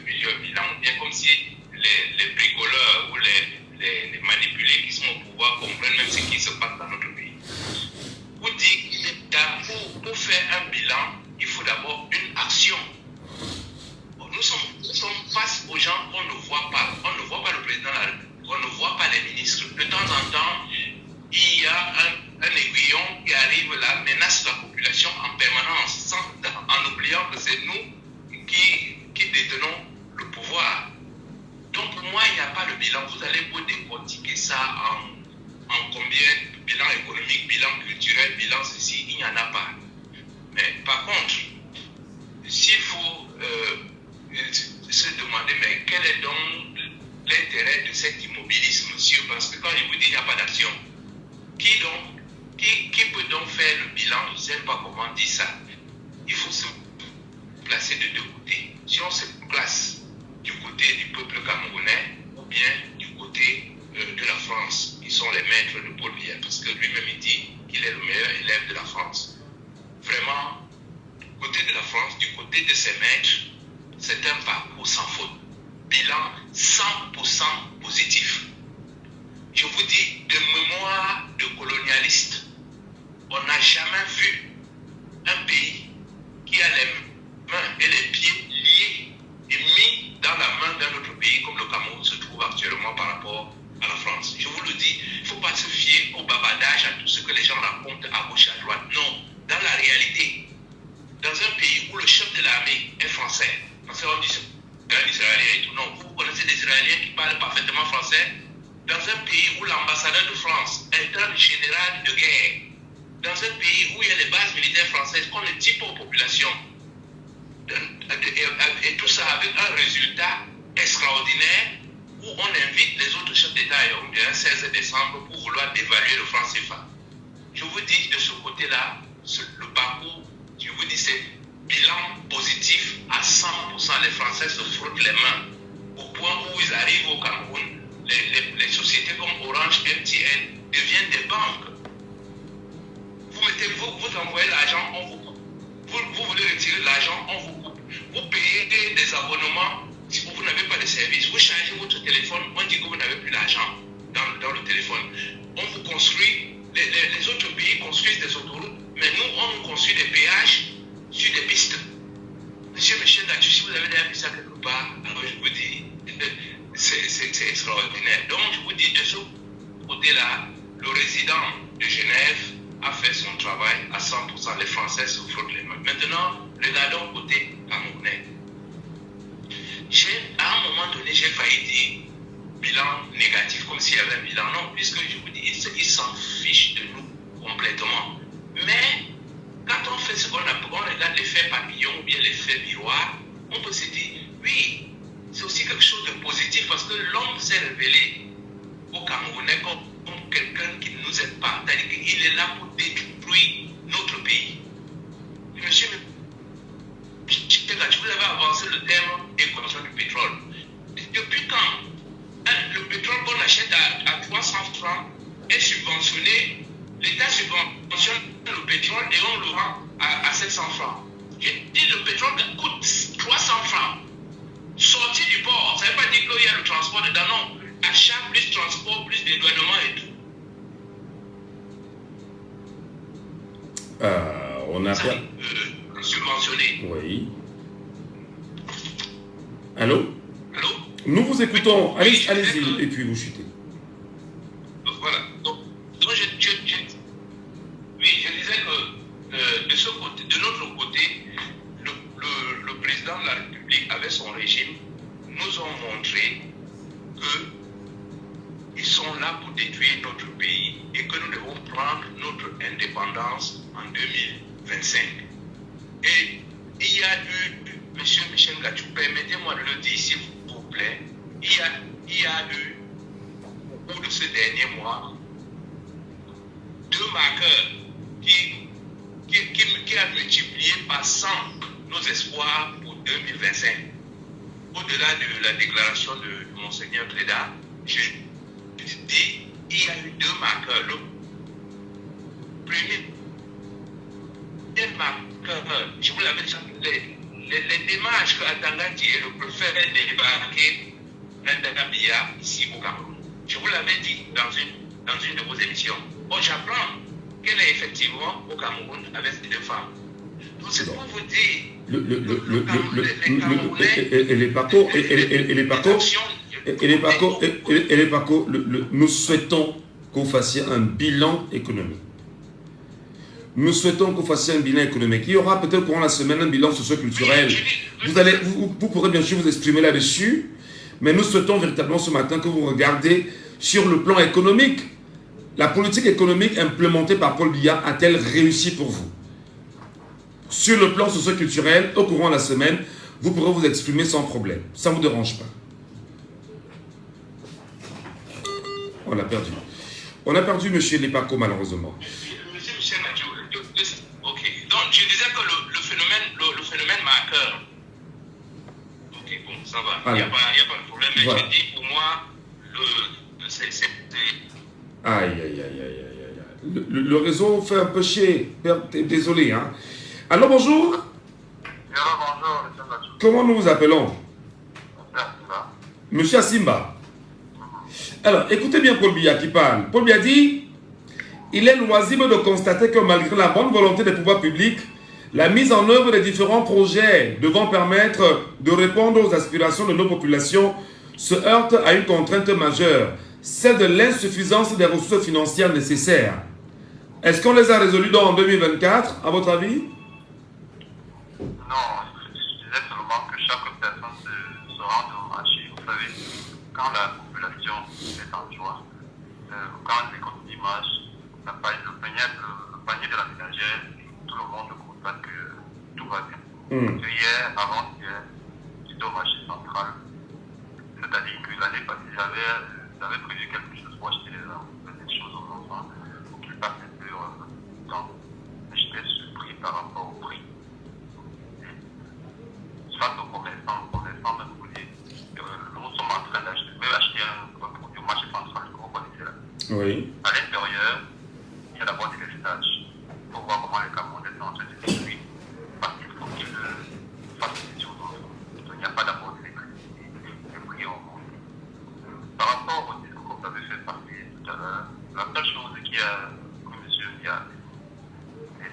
plusieurs bilans, bien comme si les bricoleurs ou les manipulés qui sont au pouvoir comprennent même ce qui se passe dans notre pays. Vous dites que pour faire un bilan, il faut d'abord une action. Nous sommes face aux gens qu'on ne voit pas. On ne voit pas le président, on ne voit pas les ministres. De temps en temps, il y a un aiguillon qui arrive là, menace la population en permanence, en oubliant que c'est nous qui détenons le pouvoir. Donc pour moi, il n'y a pas de bilan. Vous allez vous décortiquer ça en combien de bilan économique, bilan culturel, bilan ceci, il n'y en a pas. Mais par contre, s'il faut se demander, mais quel est donc l'intérêt de cet immobilisme, monsieur? Parce que quand il vous dit qu'il n'y a pas d'action, qui peut donc faire le bilan? Je ne sais pas comment dire ça. Il faut se placer de deux côtés. Si on se place du côté du peuple camerounais ou bien du côté de la France, qui sont les maîtres de Paul Biya, parce que lui-même il dit qu'il est le meilleur élève de la France. Vraiment, du côté de la France, du côté de ses maîtres, c'est un parcours sans faute. Bilan 100% positif. Je vous dis, de mémoire de colonialiste, on n'a jamais vu un pays qui a les mains et les pieds liés et mis dans la main d'un autre pays comme le Cameroun se trouve actuellement par rapport à la France. Je vous le dis, il ne faut pas se fier au bavardage, à tout ce que les gens racontent à gauche, à droite. Non, dans la réalité, dans un pays où le chef de l'armée est français, parce qu'on dit c'est un Israélien et tout, non, vous connaissez des Israéliens qui parlent parfaitement français, dans un pays où l'ambassadeur de France est un général de guerre, dans un pays où il y a les bases militaires françaises qu'on ne dit pas aux populations, et tout ça avec un résultat extraordinaire où on invite les autres chefs d'État le 16 décembre pour vouloir dévaluer le franc CFA. Je vous dis de ce côté-là, le parcours, je vous dis c'est bilan positif à 100%. Les Français se frottent les mains au point où ils arrivent au Cameroun. Les sociétés comme Orange, MTN deviennent des banques. Vous envoyez l'argent, on vous coupe. Vous voulez retirer l'argent, on vous coupe. Vous payez des abonnements si vous n'avez pas de service. Vous chargez votre téléphone, on dit que vous n'avez plus d'argent dans le téléphone. On vous construit, les autres pays construisent des autoroutes, mais nous, on nous construit des péages sur des pistes. Monsieur Michel Gadjou, si vous avez déjà vu ça quelque part, alors je vous dis, c'est extraordinaire. Donc je vous dis, de ce côté-là, le résident de Genève a fait son travail à 100%. Les Français se frottent les mains. Maintenant, regardons côté camerounais. À un moment donné, j'ai failli dire bilan négatif, comme s'il y avait un bilan. Non, puisque je vous dis, ils s'en fichent de nous complètement. Mais quand on fait ce qu'on appelle, on regarde l'effet papillon ou bien l'effet miroir, on peut se dire, oui, c'est aussi quelque chose de positif parce que l'homme s'est révélé au Camerounais comme quelqu'un qui ne nous aide pas. C'est-à-dire qu'il est là pour détruire notre pays. Monsieur, vous avez avancé le terme équation du pétrole. Depuis quand le pétrole qu'on achète à 300 francs est subventionné, l'État subventionne le pétrole et on le vend à 700 francs. J'ai dit le pétrole coûte 300 francs. Sorti du port, ça ne veut pas dire qu'il y a le transport dedans, non. Achat plus transport plus dédouanement et tout. On a subventionné. Oui. Allô? Allô? Nous vous écoutons. Oui, Allez-y, que... et puis vous chutez. Voilà. Donc oui, je disais que de ce côté, de notre côté, le président de la République, avec son régime, nous ont montré qu'ils sont là pour détruire notre pays et que nous devons prendre notre indépendance en 2025. Et il y a eu, monsieur Michel Gachou, permettez-moi de le dire s'il vous plaît, il y a eu, au cours de ces derniers mois, 2 marqueurs qui a multiplié par 100 nos espoirs pour 2025. Au-delà de la déclaration de Monseigneur Cléda, je dis, il y a eu 2 marqueurs. Le premier marqueur, je vous l'avais dit, les démarches que Atangati et le préfet débarquer Ndakambia ici au Cameroun. Je vous l'avais dit dans une de vos émissions. Bon, j'apprends qu'elle est effectivement au Cameroun avec ces 2 femmes. Donc c'est pour vous dire, nous souhaitons que vous fassiez un bilan économique. Nous souhaitons que vous fassiez un bilan économique. Il y aura peut-être courant la semaine un bilan socio-culturel. Vous pourrez bien sûr vous exprimer là-dessus, mais nous souhaitons véritablement ce matin que vous regardez sur le plan économique. La politique économique implémentée par Paul Biya a-t-elle réussi pour vous? Sur le plan socio-culturel, au courant de la semaine, vous pourrez vous exprimer sans problème. Ça ne vous dérange pas. On l'a perdu. On a perdu M. Lepako, malheureusement. Monsieur Michel Mathieu, ok. Donc, je disais que le phénomène marqueur. Ok, bon, ça va. Il n'y a pas de problème. Mais voilà. Je dis, pour moi, c'est... Aïe, aïe, aïe, aïe, aïe. Le réseau fait un peu chier. Désolé, hein. Allô, bonjour. Bonjour, monsieur Mathieu. Comment nous vous appelons? Monsieur Asimba. Alors, écoutez bien Paul Biya qui parle. Paul Biya dit, il est loisible de constater que malgré la bonne volonté des pouvoirs publics, la mise en œuvre des différents projets devant permettre de répondre aux aspirations de nos populations se heurte à une contrainte majeure, celle de l'insuffisance des ressources financières nécessaires. Est-ce qu'on les a résolues en 2024, à votre avis? Non, je disais seulement que chaque personne se rende au marché. Vous savez, quand la population est en joie, quand l'économie marche, le panier de la ménagère, tout le monde constate que tout va bien. Hier, avant-hier, j'étais au marché central. C'est-à-dire que l'année passée, j'avais prévu quelque chose pour acheter des choses aux enfants, pour qu'ils passent un peu temps. J'étais surpris par rapport au prix. Face aux commerçants même vous dites, nous sommes en train d'acheter un produit au marché central que vous connaissez là. Oui. À l'intérieur, il y a d'abord des stages pour voir comment les Camerounais sont en train de détruire. Parce qu'il faut qu'ils fassent des choses aux enfants. Il n'y a pas d'abord d'électricité, les prix augmentent. Par rapport au discours que vous avez fait passer tout à l'heure, la seule chose que monsieur Biya et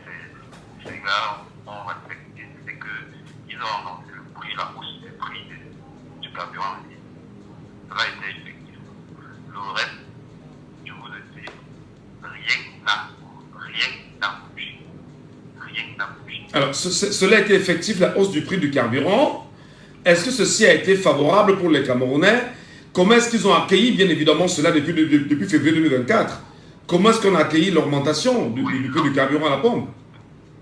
ces gars ont respecté, c'est qu'ils ont annoncé le prix, la hausse du prix du carburant en ligne. Cela a été effectif. Le reste, je vous le dis, rien n'a bougé. Rien n'a bougé. Alors, cela a été effectif, la hausse du prix du carburant. Est-ce que ceci a été favorable pour les Camerounais? Comment est-ce qu'ils ont accueilli, bien évidemment, cela depuis février 2024? Comment est-ce qu'on a accueilli l'augmentation du prix du carburant à la pompe?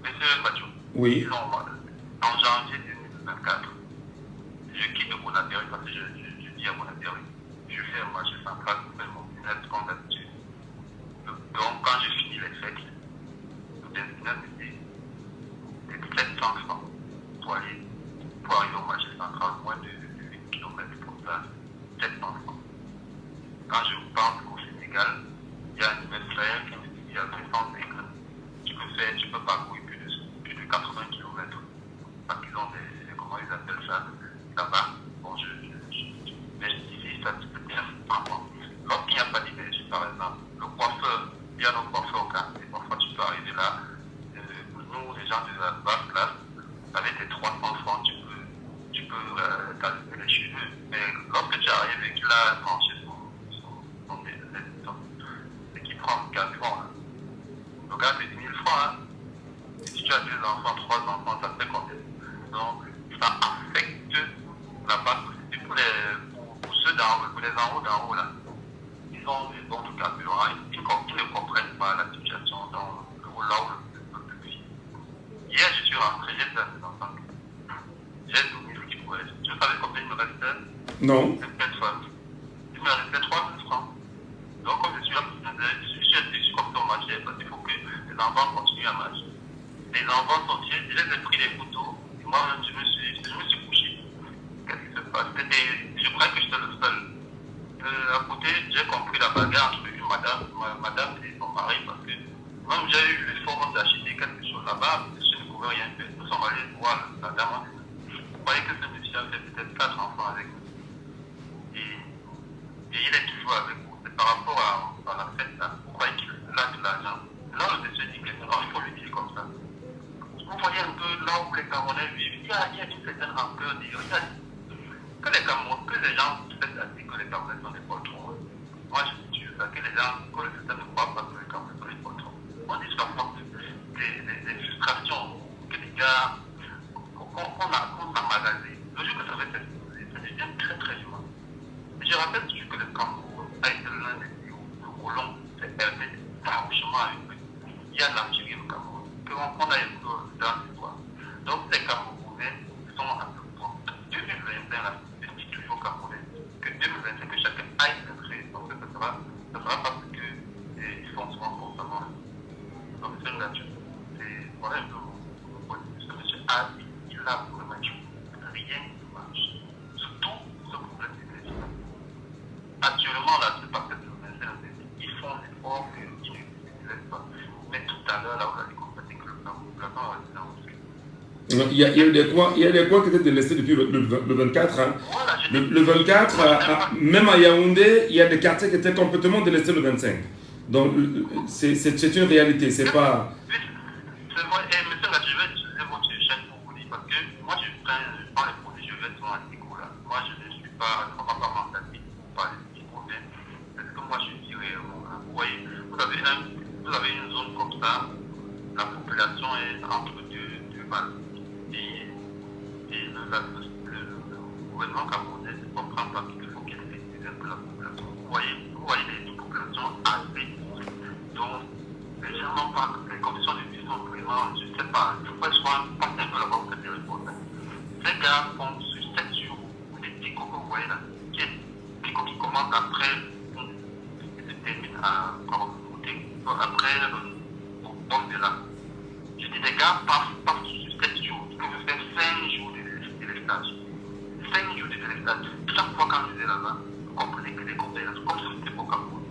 Monsieur Mathieu, oui. En janvier 2024, je quitte Bonadéry parce que je dis à Bonadéry, je fais un marché central pour faire mon business comme d'habitude. Donc, quand j'ai fini les fêtes, le business était 700 francs pour arriver au marché central, moins de 8 km pour ça, 700 francs. Quand je pense qu'au Sénégal, il y a un nouvel frère qui me dit qu'il y a 200 cycles. Tu peux parcourir plus de 80 km. Parce qu'ils ont comment ils appellent ça là-bas. Bon, je justifie ça peut être vraiment. Lorsqu'il n'y a pas d'énergie, par exemple, le coiffeur, il y a nos coiffeurs au quartier. Parfois, tu peux arriver là. Nous, les gens de la basse classe, avec tes 300 francs, tu peux t'allumer les cheveux. hein. Si tu as 2 enfants, 3 enfants, ça fait combien? Donc, ça affecte la base. Et pour ceux d'en haut, pour les en haut là, ils ont tout carburant. Ils ne comprennent pas la situation dans là où le pays. Hier, je suis rentré, j'ai dit à mes enfants, j'ai dormi ce qu'il pouvait. Je savais combien il me restait? Non. Il me restait 3 000 francs. Donc, comme je suis là, je suis comme ça au marché, parce qu'il faut que les enfants continuent à marcher. Les enfants sont tiens, je les ai pris les photos, et moi-même, je me suis couché. Qu'est-ce qui se passe? Je crois que j'étais le seul. À côté, j'ai compris la bagarre entre une madame et son mari, parce que même j'ai eu l'effort d'acheter quelque chose là-bas, je ne pouvais rien faire. Nous sommes allés voir la dame. Vous voyez que ce monsieur a fait peut-être 4 enfants avec nous. Et il est toujours avec vous. C'est par rapport à la fête là. Vous croyez qu'il a de l'argent? Là, le monsieur dit que non, il faut lui dire comme ça. Vous voyez un peu là où les Camerounais vivent, il y a une certaine rancœur. Que les Camerounais, que les gens peut-être assis que les Camerounais sont des patrons. Moi, je dis ça, que les gens, que le système ne croit pas que les Camerounais sont des patrons. On dit jusqu'à force des frustrations que les gars, qu'on a magasin. Le jour que ça va être ça devient très très humain. Et je rappelle toujours que le Cameroun a été l'un des pays où le colon s'est permis franchement avec lui. Il y a l'Algérie au Cameroun, qu'on a eu dans l'histoire. Donc ces Camerounais sont à ce point. 2021, là, je dis toujours Camerounais, que 2025, que chacun aille s'intégrer. Donc ce sera parce qu'ils font souvent constamment. Donc c'est une nature. Voilà un peu mon point de vue. Ce monsieur a dit, il a vraiment dit, rien ne marche. Surtout ce problème du pays. Actuellement, là, c'est pas peut-être ils font des efforts qu'ils ne laissent pas. Mais tout à l'heure, là, on a constaté que le plan va rester en dessous. Il y a des coins qui étaient délaissés depuis le 24. Hein. Voilà, le 24, même à Yaoundé, il y a des quartiers qui étaient complètement délaissés le 25. Donc, c'est une réalité, c'est pas... C'est vrai, et monsieur, là, je vais utiliser votre chaîne pour vous dire, parce que moi, je prends les produits, je vais souvent à Tico, là. Moi, je ne suis pas mentaliste pour parler de Tico, mais parce que moi, je dis réellement, là. Vous voyez, vous avez une zone comme ça, la population est entre deux balles. Et le gouvernement camerounais ne comprend pas qu'il faut qu'il effectue un peu la population. Vous voyez les populations assez hautes. Donc, les gens n'ont pas les conditions de vie sont vraiment, je ne sais pas, il faut pas passer un peu là-bas pour faire des réponses. Ces gars font sur 7 jours des ticos que vous voyez là, qui commencent après, qui se terminent après au bord de là. Je dis des gars passent sur 7 jours, ils peuvent faire 5 jours de l'estage. 5 jours de l'estage. Chaque fois quand je vais là-bas, vous comprenez que les conseils, comme ça c'était pour Cameroun.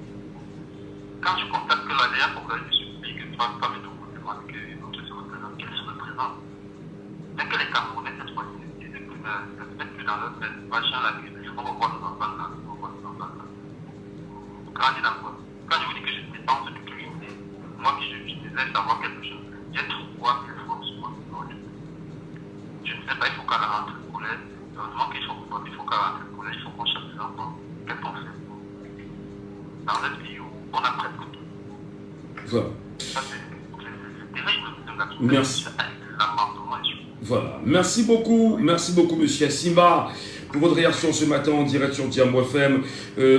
Quand je constate que la dernière fois je suis dit que 3 femmes et tout me demandent que notre se représente, qu'elle se représente. Mais que les Camerounais, cette fois-ci, ils ne mettent plus dans leur machin là, on va voir nos enfants là, on va voir nos enfants là. Quand je vous dis que je dépense du crime, moi qui je désire savoir quelque chose, j'ai trouvé que le fonds soit je ne sais pas, il faut qu'à la rentrée scolaire, heureusement qu'il faut qu'à la rentrée scolaire, il faut qu'on cherche les enfants. Qu'est-ce qu'on fait dans un pays où on a presque tout. Voilà. Ça, c'est terrible. Merci. Voilà. Merci beaucoup, monsieur Simba, pour votre réaction ce matin en direct sur Diambo FM.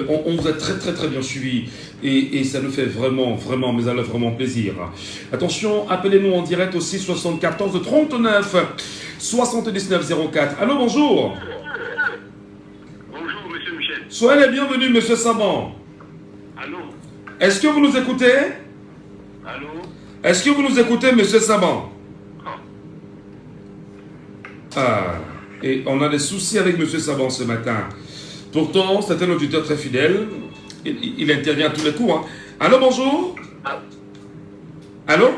On vous a très très très bien suivi et ça nous fait vraiment, mais ça nous fait vraiment plaisir. Attention, appelez-nous en direct aussi 74 39 79 04. Allô, bonjour. Bonjour, monsieur Michel. Soyez les bienvenus, monsieur Saban. Allô. Est-ce que vous nous écoutez? Allô. Est-ce que vous nous écoutez, monsieur Saban? Ah, et on a des soucis avec monsieur Saban ce matin. Pourtant, c'est un auditeur très fidèle. Il intervient à tous les coups. Hein. Allô, bonjour. Allô?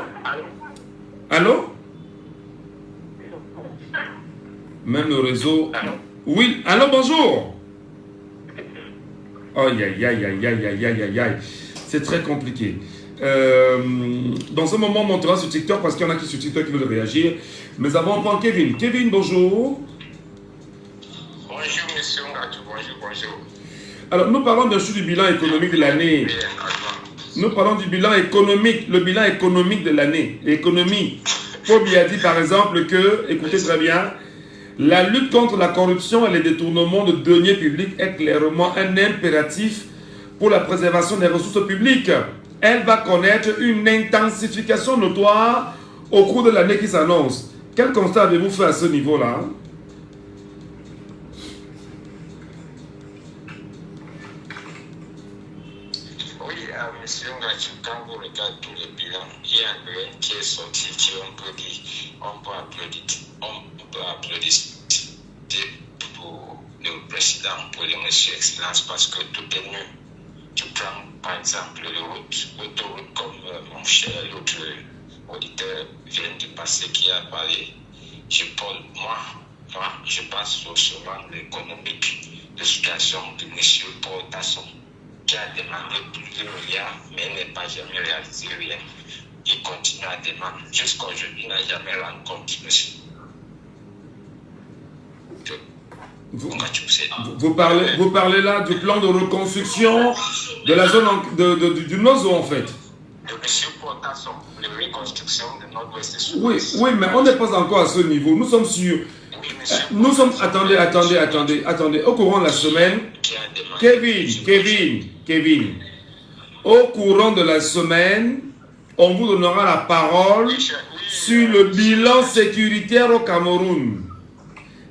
Allô? Même le réseau. Oui, allô, bonjour. Aïe, aïe, aïe, aïe, aïe, aïe, aïe, aïe. C'est très compliqué. Dans un moment, on montera sur TikTok parce qu'il y en a qui sur TikTok qui veulent réagir. Mais avant, on prend Kevin. Kevin, bonjour. Bonjour, monsieur Ngatou. Bonjour. Alors, nous parlons bien sûr du bilan économique de l'année. Nous parlons du bilan économique, le bilan économique de l'année. L'économie. Pobi a dit par exemple que, écoutez très bien, la lutte contre la corruption et les détournements de deniers publics est clairement un impératif pour la préservation des ressources publiques. Elle va connaître une intensification notoire au cours de l'année qui s'annonce. Quel constat avez-vous fait à ce niveau-là? Oui, monsieur Ngachi, quand vous regardez tous les bilans, il y a rien qui est sorti, qui on peut dire, on peut applaudir pour le président, pour le monsieur Excellence, parce que tout est nu. Tu prends par exemple l'autoroute comme mon cher l'autre auditeur vient de passer qui a parlé. Moi, je passe souvent l'économique de situation de monsieur Paul Tasson, qui a demandé plusieurs milliards, mais n'est pas jamais réalisé rien. Il continue à demander. Jusqu'à aujourd'hui, il n'a jamais rendu compte, monsieur. Vous parlez là du plan de reconstruction de la zone du Nozo en fait. De monsieur Portasson, de reconstruction de Nord-Ouest. Oui, mais on n'est pas encore à ce niveau. Nous sommes sûrs. Oui, nous sommes. Attendez. Au courant de la semaine, Kevin. Au courant de la semaine, on vous donnera la parole sur le bilan sécuritaire au Cameroun.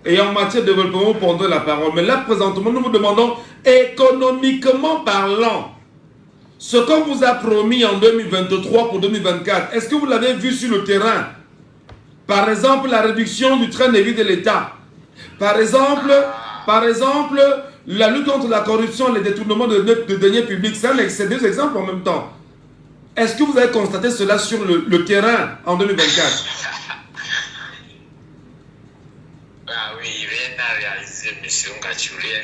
Et en matière de développement, vous prendrez la parole. Mais là, présentement, nous vous demandons, économiquement parlant, ce qu'on vous a promis en 2023 pour 2024, est-ce que vous l'avez vu sur le terrain? Par exemple, la réduction du train de vie de l'État. Par exemple, la lutte contre la corruption et les détournements de deniers publics. C'est deux exemples en même temps. Est-ce que vous avez constaté cela sur le terrain en 2024? Ah oui, rien à réaliser, monsieur Ngachi, rien.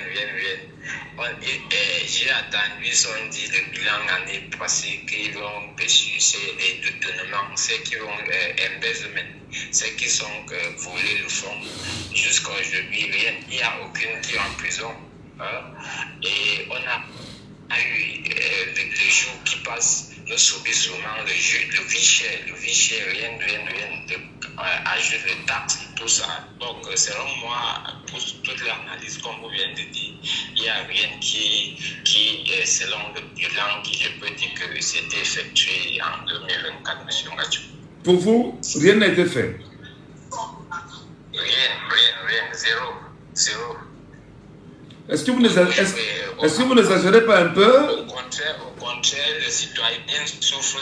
J'ai attendu, on dit, le bilan l'année passée, qu'ils ont perçu les détournements, ceux qui ont embezzlement, ceux qui sont volés le fonds. Jusqu'à aujourd'hui, rien. Il n'y a aucune qui est en prison. Et on a eu les jours qui passent, nous subissons souvent le vie cher, rien, ajoute les taxes, tout ça. Donc, selon moi, pour toute l'analyse, comme vous venez de dire, il n'y a rien qui est selon le bilan, qui je peux dire que c'était effectué en 2024, M. Ngachi. Pour vous, rien n'a été fait? Rien, zéro. Est-ce que vous n'exagérez pas un peu? Au contraire, le citoyen souffre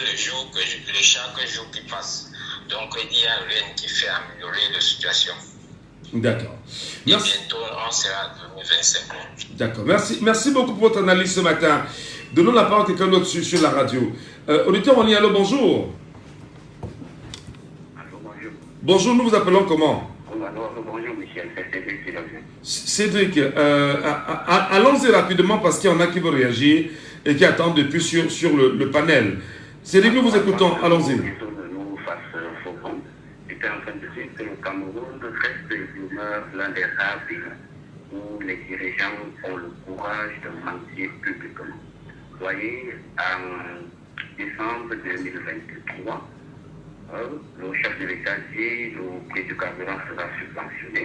chaque jour qui passe. Donc, il n'y a rien qui fait améliorer la situation. D'accord. Merci. Et bientôt, on sera en 2025. D'accord. Merci beaucoup pour votre analyse ce matin. Donnons la parole à quelqu'un d'autre sur la radio. Auditeur, on y est. Allô, bonjour. Allô, bonjour. Bonjour, nous vous appelons comment? Bonjour, Michel. C'est Cédric, Cédric. allons-y rapidement parce qu'il y en a qui veulent réagir et qui attendent depuis sur le panel. Cédric, nous vous écoutons. Allons-y. J'étais en train de dire que le Cameroun reste l'un des rares pays où les dirigeants ont le courage de mentir publiquement. Vous voyez, en décembre 2023, le chef de l'État dit que le prix du carburant sera subventionné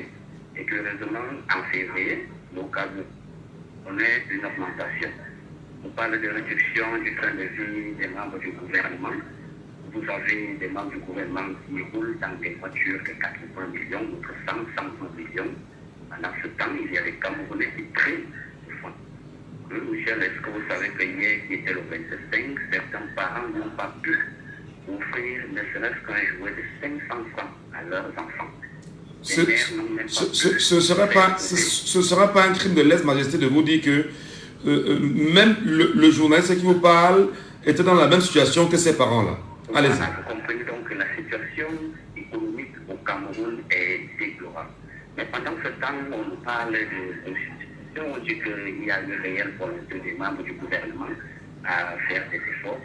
et que heureusement, en février, le carburant connaît une augmentation. On parle de réduction du train de vie des membres du gouvernement. Vous avez des membres du gouvernement qui roulent dans des voitures de 80 millions, d'autres 100 millions. Pendant ce temps, il y a des Camerounais qui prennent le fonds. Michel, est-ce que vous savez que hier, qui était le 25, certains parents n'ont pas pu offrir ne serait-ce qu'un jouet de 500 francs à leurs enfants? Ce ne sera pas un crime de lèse-majesté de vous dire que même le journaliste qui vous parle était dans la même situation que ses parents-là. Allez-y. Vous comprenez donc que la situation économique au Cameroun est déplorable. Mais pendant ce temps, on nous parle de constitution, on dit qu'il y a une réelle volonté des membres du gouvernement à faire des efforts.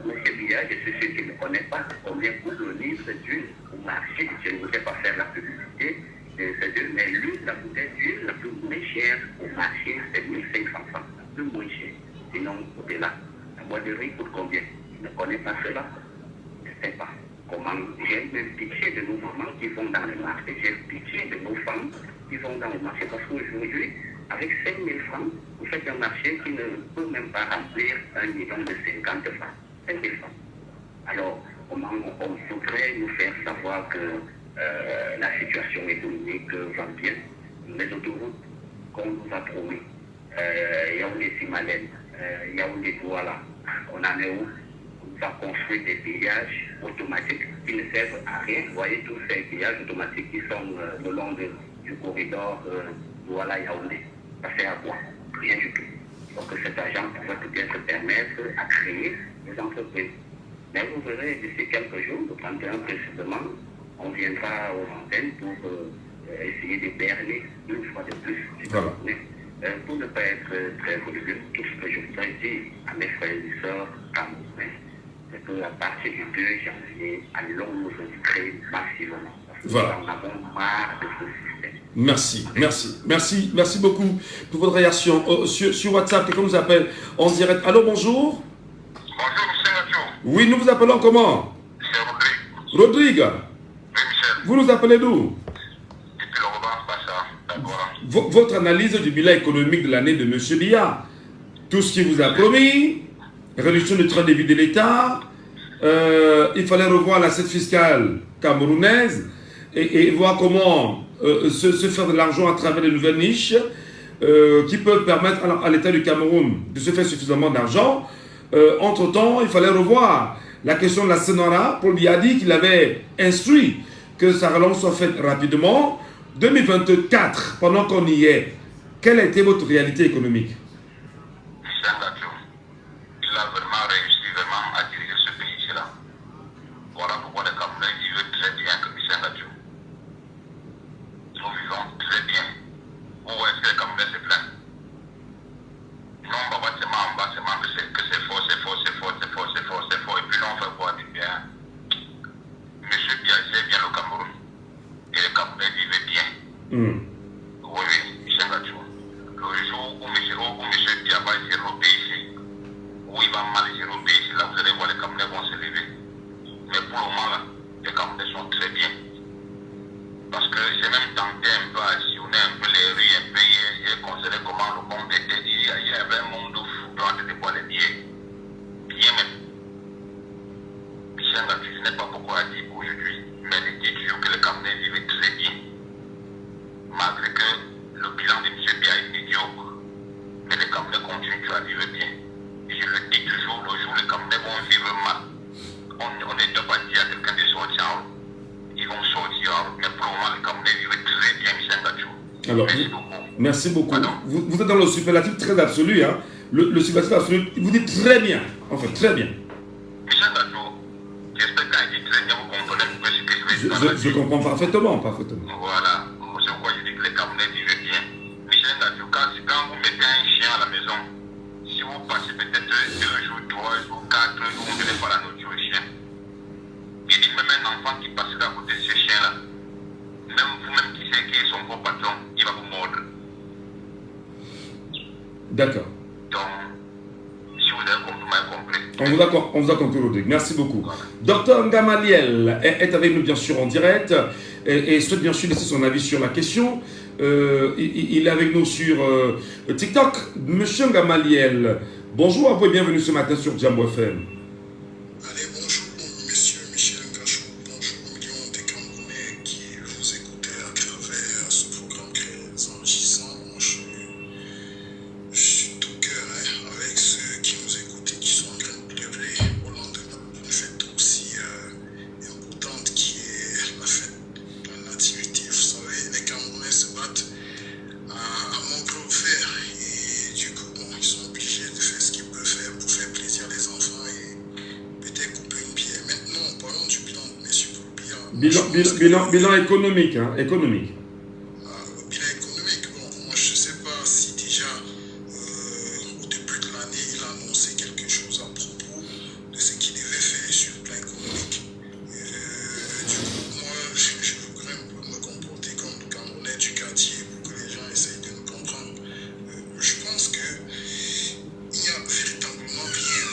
Monsieur Biya, je suis sûr qu'il ne connaît pas combien coûte le litre d'huile au marché. Je ne voudrais pas faire la publicité de cette huile, mais l'huile, la bouteille d'huile la plus moins chère au marché, c'est 1500 francs, la plus moins chère, sinon au-delà. Un boîte de riz coûte combien? Je ne connais pas cela. Je ne sais pas. Comment? J'ai même pitié de nos mamans qui vont dans le marché. J'ai pitié de nos femmes qui vont dans le marché. Parce qu'aujourd'hui, avec 5 000 francs, vous faites un marché qui ne peut même pas remplir 1 million de 50 francs. 5 000 francs. Alors, comment on voudrait nous faire savoir que la situation économique va bien? Les autoroutes qu'on nous a promis, Yaoundé-Simalène, Yaoundé-Douala, on en est où? On va construire des pillages automatiques qui ne servent à rien. Vous voyez tous ces pillages automatiques qui sont le long du corridor Douala-Yaoundé. Ça sert à quoi? Rien du tout. Donc cet argent pourrait peut-être permettre à créer des entreprises. Mais vous verrez, d'ici quelques jours, le 31 précisément, on viendra aux antennes pour essayer de berner une fois de plus. Voilà. Pour ne pas être très volumineux, tout ce que je voudrais dire à mes frères et sœurs camerounais, c'est qu'à partir du 2 janvier, allons nous inscrire massivement. Voilà. Nous en avons marre de ce système. Merci beaucoup pour votre réaction. Sur WhatsApp, quelqu'un nous appelle en direct. Allô, bonjour. Bonjour, monsieur Nacho. Oui, nous vous appelons comment? C'est Rodrigue. Rodrigue. Oui, Michel. Vous nous appelez d'où? Depuis le Roban, pas ça. D'accord. Votre analyse du bilan économique de l'année de M. Biya, tout ce qu'il vous a promis, réduction du train de vie de l'État, il fallait revoir l'assiette fiscale camerounaise et voir comment se faire de l'argent à travers de nouvelles niches qui peuvent permettre à l'État du Cameroun de se faire suffisamment d'argent. Entre-temps, il fallait revoir la question de la Sénora. Paul Biya a dit qu'il avait instruit que sa relance soit faite rapidement. 2024, pendant qu'on y est, quelle a été votre réalité économique? Michel Nacho, il a vraiment réussi à diriger ce pays-là. Voilà pourquoi les Camerounais vivent très bien que Michel Nacho. Nous vivons très bien. Où est-ce que les Camerounais se plaignent? Non, on va pas se mentir que c'est faux. Et puis là, on fait quoi du bien? Monsieur Biya gère bien le Cameroun. Et les Camerounais vivent bien. Oui, Michel Nacho. Le jour où monsieur Biya va gérer le pays ici, où il va mal gérer le pays ici, là, vous allez voir les Camerounais vont se lever. Mais pour le moment, là, les Camerounais sont très bien. Parce que j'ai même tenté un peu à sillonner un peu les rues, un peu, j'ai considéré comment le monde était dit. Il y avait un monde fou dans de voir les billets. Bien même. Michel Nacho, je n'ai pas beaucoup à dire aujourd'hui, mais je dis toujours que les Camerounais vivent très bien. Malgré que le bilan de M. Biya est médiocre, mais les Camerounais continuent à vivre bien. Et je le dis toujours, le jour où les Camerounais vont vivre mal, on ne doit pas dire à quelqu'un de sortir en route. Ils vont sortir en route, mais pour le moment, les Camerounais vivent très bien, Michel Nacho. Alors, merci beaucoup. Vous êtes dans le superlatif très absolu, hein. Le superlatif absolu, vous dites très bien, en fait, très bien. Michel Nacho, j'espère qu'il dit très bien, vous comprenez un peu ce que je veux dire. Je comprends parfaitement. Voilà, c'est pourquoi je dis que les Camerounais vivent bien. Michel Nacho, quand vous mettez un chien à la maison, si vous passez peut-être 2 jours, 3 jours, 4 jours, vous ne donnez pas la nourriture au chien. Il dit même un enfant qui passera à côté de ce chien-là, même vous-même qui savez qui est son beau patron, il va vous mordre. D'accord. Donc, si vous avez compris, on vous a compris, Rodrigue. Merci beaucoup. Voilà. Docteur Gamaliel est avec nous, bien sûr, en direct et souhaite bien sûr laisser son avis sur la question. Il est avec nous sur TikTok. Monsieur Gamaliel, bonjour à vous et bienvenue ce matin sur Jambo FM. Allez, bonjour, monsieur Michel Cachot. Bonjour, millions de Camerounais qui vous écoutez à travers ce programme très enrichissant. Je suis tout cœur avec ceux qui nous écoutent et qui sont en train de pleurer au lendemain d'une fête aussi importante qui est la fête de la nativité. Vous savez, les Camerounais se battent à montrer au fer et du coup, bon, ils sont obligés de faire ce qu'ils peuvent faire pour faire plaisir les enfants et peut-être couper une pierre. Maintenant, parlons du bilan de M. Biya. Bilan économique, hein, économique. Le bilan économique, bon, moi je ne sais pas si déjà au début de l'année il a annoncé quelque chose à propos de ce qu'il devait faire sur le plan économique. Du coup, moi je voudrais un peu me comporter comme le Camerounais du quartier pour que les gens essayent de nous comprendre. Je pense qu'il n'y a véritablement rien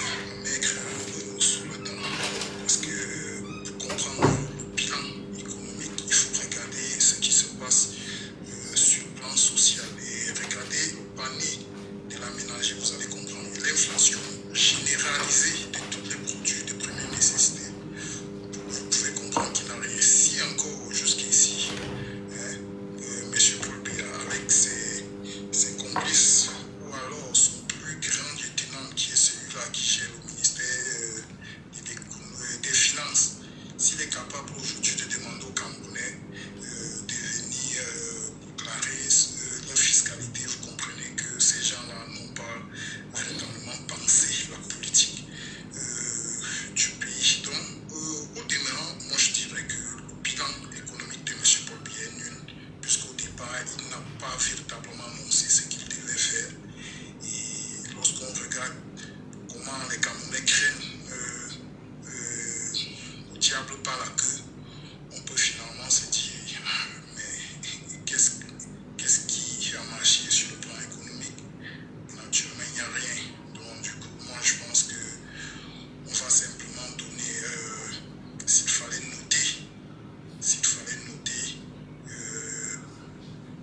diable par la queue, on peut finalement se dire, mais qu'est-ce qui a marché sur le plan économique? Naturellement, il n'y a rien. Donc, du coup, moi, je pense qu'on va simplement donner, s'il fallait noter,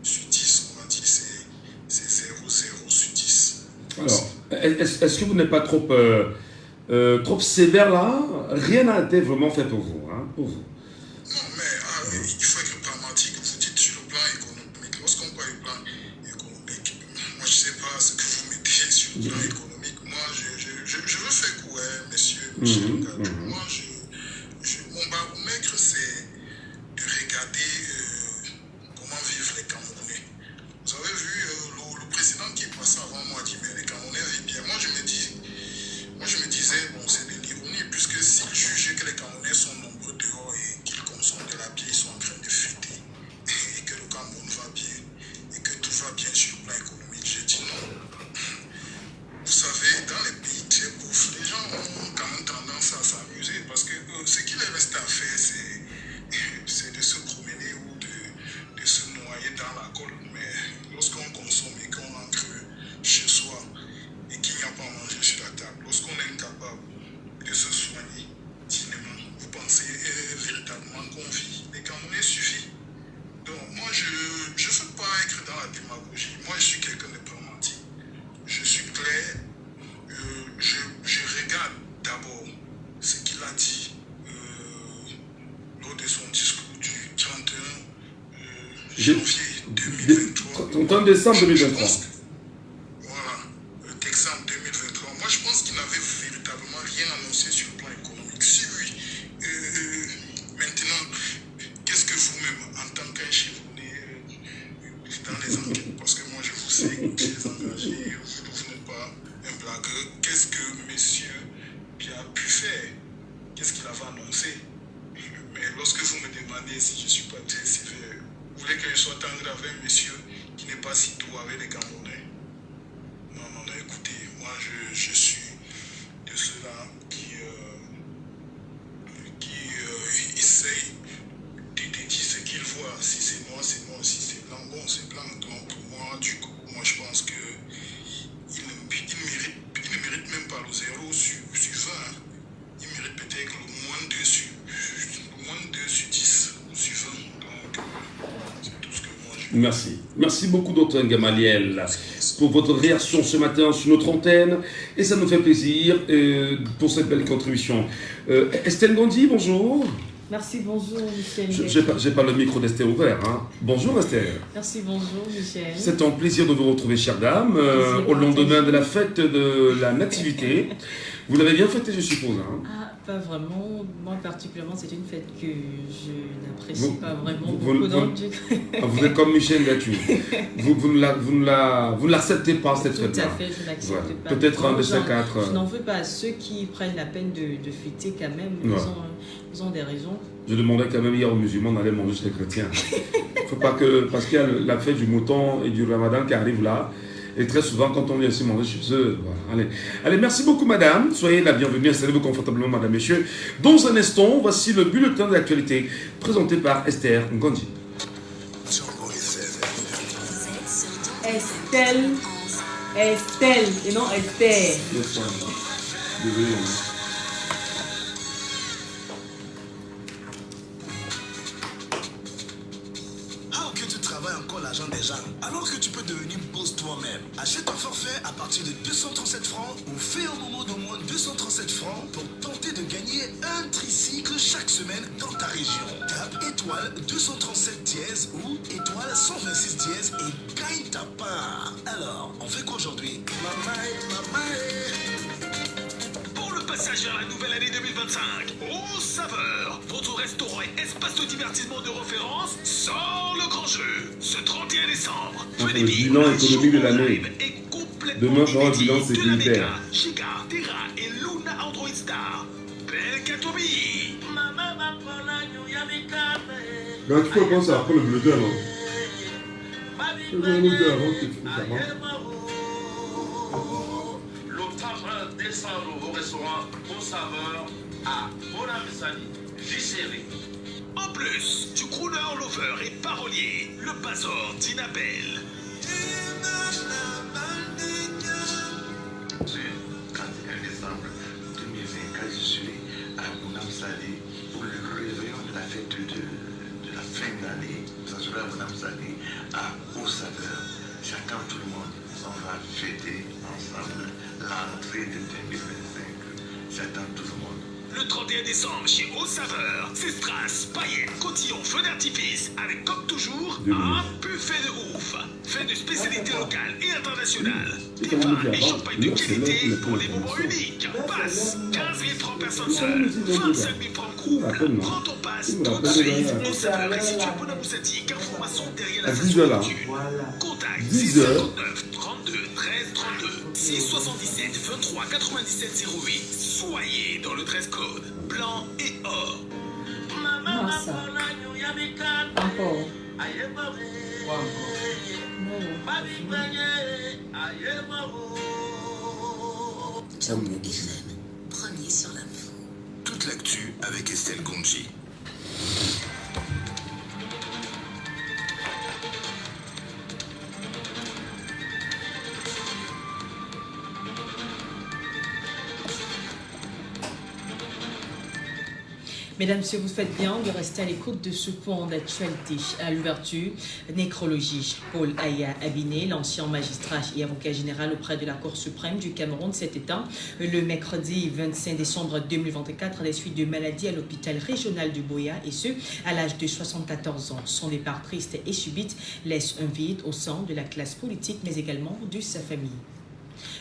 sur 10, on va dire c'est 0,0 sur 10. Alors, est-ce que vous n'êtes pas trop sévère là? Rien n'a été vraiment fait pour vous, hein, pour vous. Non, mais il faut être pragmatique. Vous dites sur le plan économique. Lorsqu'on parle du plan économique, moi je ne sais pas ce que vous mettez sur le plan économique. Moi, je veux faire court, hein, messieurs. Moi, mon baromètre, c'est de regarder comment vivent les Camerounais. Vous avez vu, le président qui est passé avant moi dit, mais les Camerounais vivent bien. Moi, je me disais, bon, c'est de l'ironie, puisque s'ils jugeaient que les Camerounais sont nombreux dehors et qu'ils consomment de la bière, ils sont en train de fêter, et que le Cameroun va bien, et que tout va bien sur le plan économique. J'ai dit non. Vous savez, dans les pays très pauvres, les gens ont quand même tendance à s'amuser, parce que ce qu'il leur reste à faire, c'est de se promener ou de se noyer dans la colle. Mais lorsqu'on consomme et qu'on entre chez soi, et qu'il n'y a pas à manger sur la table, lorsqu'on est incapable de se soigner dignement, vous pensez véritablement qu'on vit? Les Camerounais suffit. Donc moi, je ne veux pas être dans la démagogie. Moi, je suis quelqu'un de pragmatique. Je suis clair. Je regarde d'abord ce qu'il a dit lors de son discours du 31 janvier 2023. 31 décembre 2023. Voilà, décembre 2023. Moi, je pense qu'il n'avait véritablement rien annoncé sur le plan économique. Si oui, maintenant, qu'est-ce que vous-même, en tant qu'ingénieur dans les enquêtes, parce que moi, je vous sais très engagé, vous n'êtes pas un blagueur, qu'est-ce que monsieur Pierre a pu faire? Qu'est-ce qu'il avait annoncé? Mais lorsque vous me demandez si je ne suis pas très sévère, vous voulez que je sois tendre avec un monsieur qui n'est pas si doux avec les Camerounais? Non, écoutez, moi je suis de ceux-là qui essayent de dire ce qu'ils voient. Si c'est noir, c'est noir. Si c'est blanc, bon, c'est blanc. Donc moi, du coup, je pense que il ne mérite même pas le 0 sur 20. Il mérite peut-être le moins 2 sur 10 ou sur 20. Donc, c'est tout ce que moi je... Merci. Merci beaucoup, Dr Gamaliel, pour votre réaction ce matin sur notre antenne. Et ça nous fait plaisir pour cette belle contribution. Estelle Gondi, bonjour. Merci, bonjour Michel. J'ai pas le micro d'Esther ouvert. Hein. Bonjour Esther. Merci, bonjour Michel. C'est un plaisir de vous retrouver, chère dame, au lendemain de la fête de la Nativité. Vous l'avez bien fêté, je suppose. Hein. Ah, pas vraiment. Moi, particulièrement, c'est une fête que je n'apprécie pas vraiment beaucoup. Vous êtes comme Michel Gatu. vous ne l'acceptez pas, cette fête-là. Tout à fait, je ne l'accepte pas. Peut-être un de ces quatre. Je n'en veux pas à ceux qui prennent la peine de fêter quand même. Ils ont des raisons. Je demandais quand même hier aux musulmans d'aller manger chez les chrétiens. Faut pas que, parce qu'il y a la fête du mouton et du ramadan qui arrive là. Et très souvent, quand on vient ici manger chez eux, voilà. Allez, merci beaucoup, madame. Soyez la bienvenue. Installez-vous confortablement, madame, messieurs. Dans un instant, voici le bulletin de l'actualité présenté par Esther Ngondi. Estelle, et non Esther. Désolé. Encore l'argent des gens, alors que tu peux devenir boss toi-même. Achète un forfait à partir de 237 francs ou fais un moment d'au moins 237 francs pour tenter de gagner un tricycle chaque semaine dans ta région. Tape étoile 237 dièse ou étoile 126 dièse et gagne ta part. Alors, on fait quoi aujourd'hui? Pour le passage vers la nouvelle année 2025, au saveur, votre restaurant et espace de divertissement de référence sort le grand jeu. Ce 31 décembre, le bilan économique de l'année. Demain sera le bilan sécuritaire. Giga, Terra et Luna Android Star. Belle Katobi. Là, tu peux penser après le bulletin, non? Je vais le dire avant que tu fasses Le 31 décembre au restaurant Au Saveur à Bonamzi. Sali, viscéré. En plus, du crooner lover et parolier, le Bazor d'Inabelle. Le 31 décembre 2024, je suis à Bounam Sali pour le réveillon de la fête de la fin d'année. Ça sera à Bounam Sali à Haut Saveur. J'attends tout le monde. On va fêter ensemble l'entrée de 2025. J'attends tout le monde. Le 31 décembre, chez Haut Saveur, c'est strass, paillettes, cotillons, feux d'artifice, avec comme toujours, un buffet de ouf. Fait de spécialités locales et internationales. Des vins et champagne de qualité pour des moments uniques. Passe 15 000 francs personne seule, 25 000 francs couple. Prends ton passe tout de suite. Haut Saveur est situé à Bonamoussati, carrefour maçon derrière la station de voiture. Contact 659 32 13 32 677 23 97 08. Soyez dans le dress code blanc et or. Nossa. Encore. Jammu FM, premier sur l'info. Toute l'actu avec Estelle Gonji. Mesdames, si vous faites bien de rester à l'écoute de ce point d'actualité. À l'ouverture, nécrologie. Paul Aya Abiné, l'ancien magistrat et avocat général auprès de la Cour suprême du Cameroun, s'est éteint le mercredi 25 décembre 2024 à la suite de maladie à l'hôpital régional de Boya, et ce, à l'âge de 74 ans. Son départ triste et subite laisse un vide au sein de la classe politique, mais également de sa famille.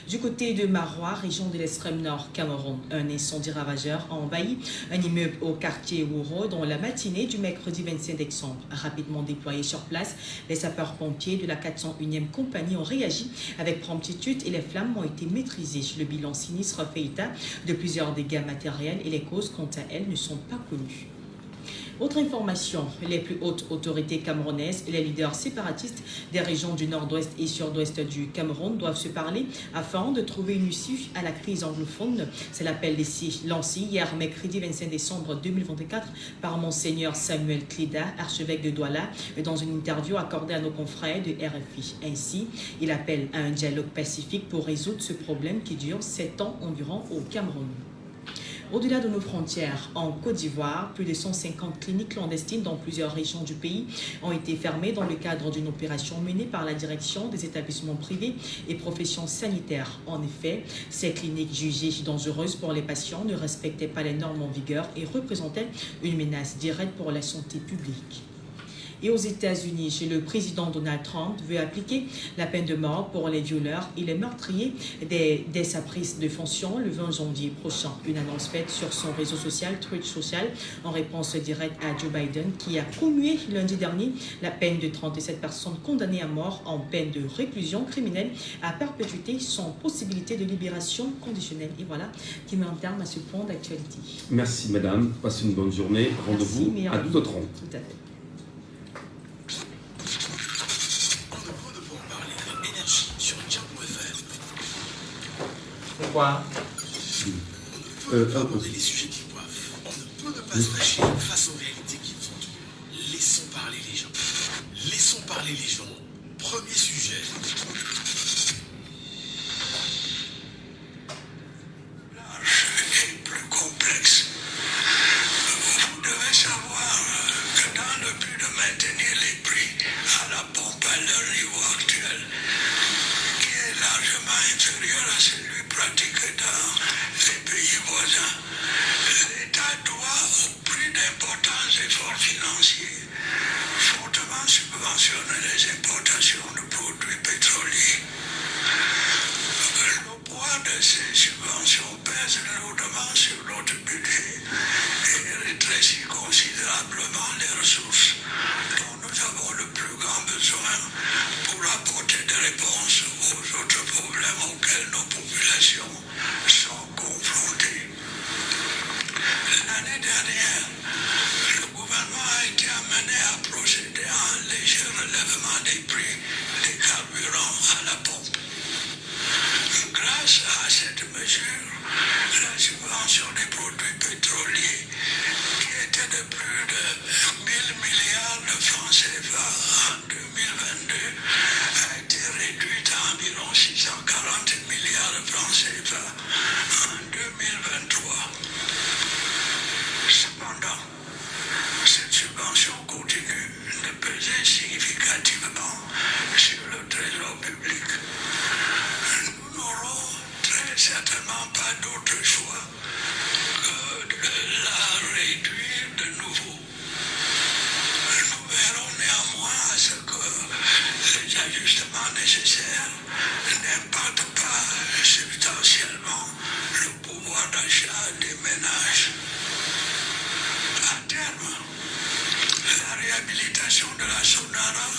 Du côté de Marois, région de l'extrême nord Cameroun, un incendie ravageur a envahi un immeuble au quartier Wouro dans la matinée du mercredi 25 décembre. Rapidement déployés sur place, les sapeurs-pompiers de la 401e compagnie ont réagi avec promptitude et les flammes ont été maîtrisées. Le bilan sinistre fait état de plusieurs dégâts matériels et les causes, quant à elles, ne sont pas connues. Autre information, les plus hautes autorités camerounaises et les leaders séparatistes des régions du nord-ouest et sud-ouest du Cameroun doivent se parler afin de trouver une issue à la crise anglophone. C'est l'appel lancé hier mercredi 25 décembre 2024 par Monseigneur Samuel Cléda, archevêque de Douala, dans une interview accordée à nos confrères de RFI. Ainsi, il appelle à un dialogue pacifique pour résoudre ce problème qui dure 7 ans environ au Cameroun. Au-delà de nos frontières, en Côte d'Ivoire, plus de 150 cliniques clandestines dans plusieurs régions du pays ont été fermées dans le cadre d'une opération menée par la direction des établissements privés et professions sanitaires. En effet, ces cliniques jugées dangereuses pour les patients ne respectaient pas les normes en vigueur et représentaient une menace directe pour la santé publique. Et aux États-Unis, le président Donald Trump veut appliquer la peine de mort pour les violeurs et les meurtriers dès sa prise de fonction le 20 janvier prochain. Une annonce faite sur son réseau social, Truth Social, en réponse directe à Joe Biden, qui a commué lundi dernier la peine de 37 personnes condamnées à mort en peine de réclusion criminelle à perpétuité sans possibilité de libération conditionnelle. Et voilà qui met un terme à ce point d'actualité. Merci madame, passez une bonne journée. Rendez-vous à 12h30. Tout à fait. Pourquoi on ne peut pas aborder les sujets qui coiffent. On ne peut pas se fâcher face aux réalités qui font. Laissons parler les gens. Laissons parler les gens. Premier sujet. C'est plus complexe. Vous devez savoir que dans le but de maintenir les prix à la pompe à leur niveau actuel, qui est largement inférieur à celui pratiqué dans les pays voisins, l'État doit, au prix d'importants efforts financiers, fortement subventionner les importations de produits pétroliers. Le poids de ces subventions pèse lourdement sur notre budget et rétrécit considérablement les ressources dont nous avons le plus grand besoin pour apporter des réponses aux autres problèmes auxquels nos populations sont confrontées. L'année dernière, le gouvernement a été amené à procéder à un léger relèvement des prix des carburants à la pompe. Grâce à cette mesure, la subvention des produits pétroliers réhabilitation de la Sonara,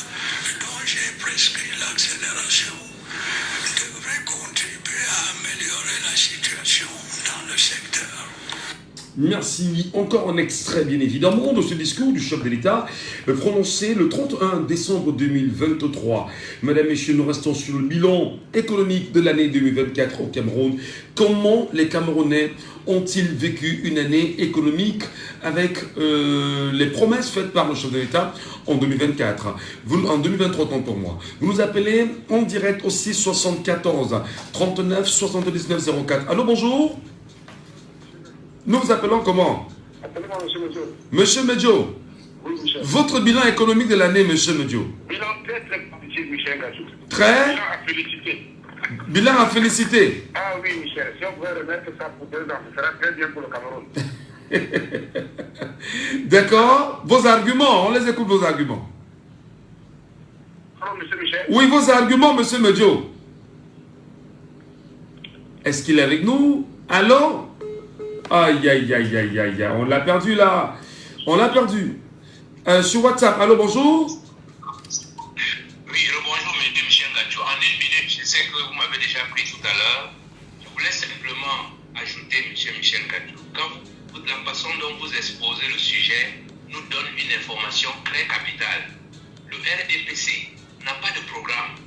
dont j'ai prescrit l'accélération, devrait contribuer à améliorer la situation dans le secteur. Merci. Encore un extrait, bien évidemment, de ce discours du chef de l'État prononcé le 31 décembre 2023. Mesdames, Messieurs, nous restons sur le bilan économique de l'année 2024 au Cameroun. Comment les Camerounais ont-ils vécu une année économique avec les promesses faites par le chef de l'État en 2024, en 2023, tant pour moi. Vous nous appelez en direct au 6 74 39 79 04. Allô, bonjour. Nous vous appelons comment? Appelez-moi Monsieur Medjo. Monsieur Medjo. Oui, Michel. Votre bilan économique de l'année, Monsieur Medjo. Bilan très très positif, Michel Gachou. Très. Bilan à féliciter. Bilan à féliciter. Ah oui, Michel. Si on pouvait remettre ça pour 2 ans, ce sera très bien pour le Cameroun. D'accord. Vos arguments, on les écoute, vos arguments. Allô, Monsieur Michel. Oui, vos arguments, Monsieur Medjo. Est-ce qu'il est avec nous? Allô? Aïe, aïe, aïe, aïe, aïe, aïe. On l'a perdu là. On l'a perdu. Sur WhatsApp, allô, bonjour. Oui, bonjour, monsieur Michel Gachou. En 1 minute, je sais que vous m'avez déjà pris tout à l'heure. Je voulais simplement ajouter, monsieur Michel Gachou, quand la façon dont vous exposez le sujet nous donne une information très capitale. Le RDPC n'a pas de programme.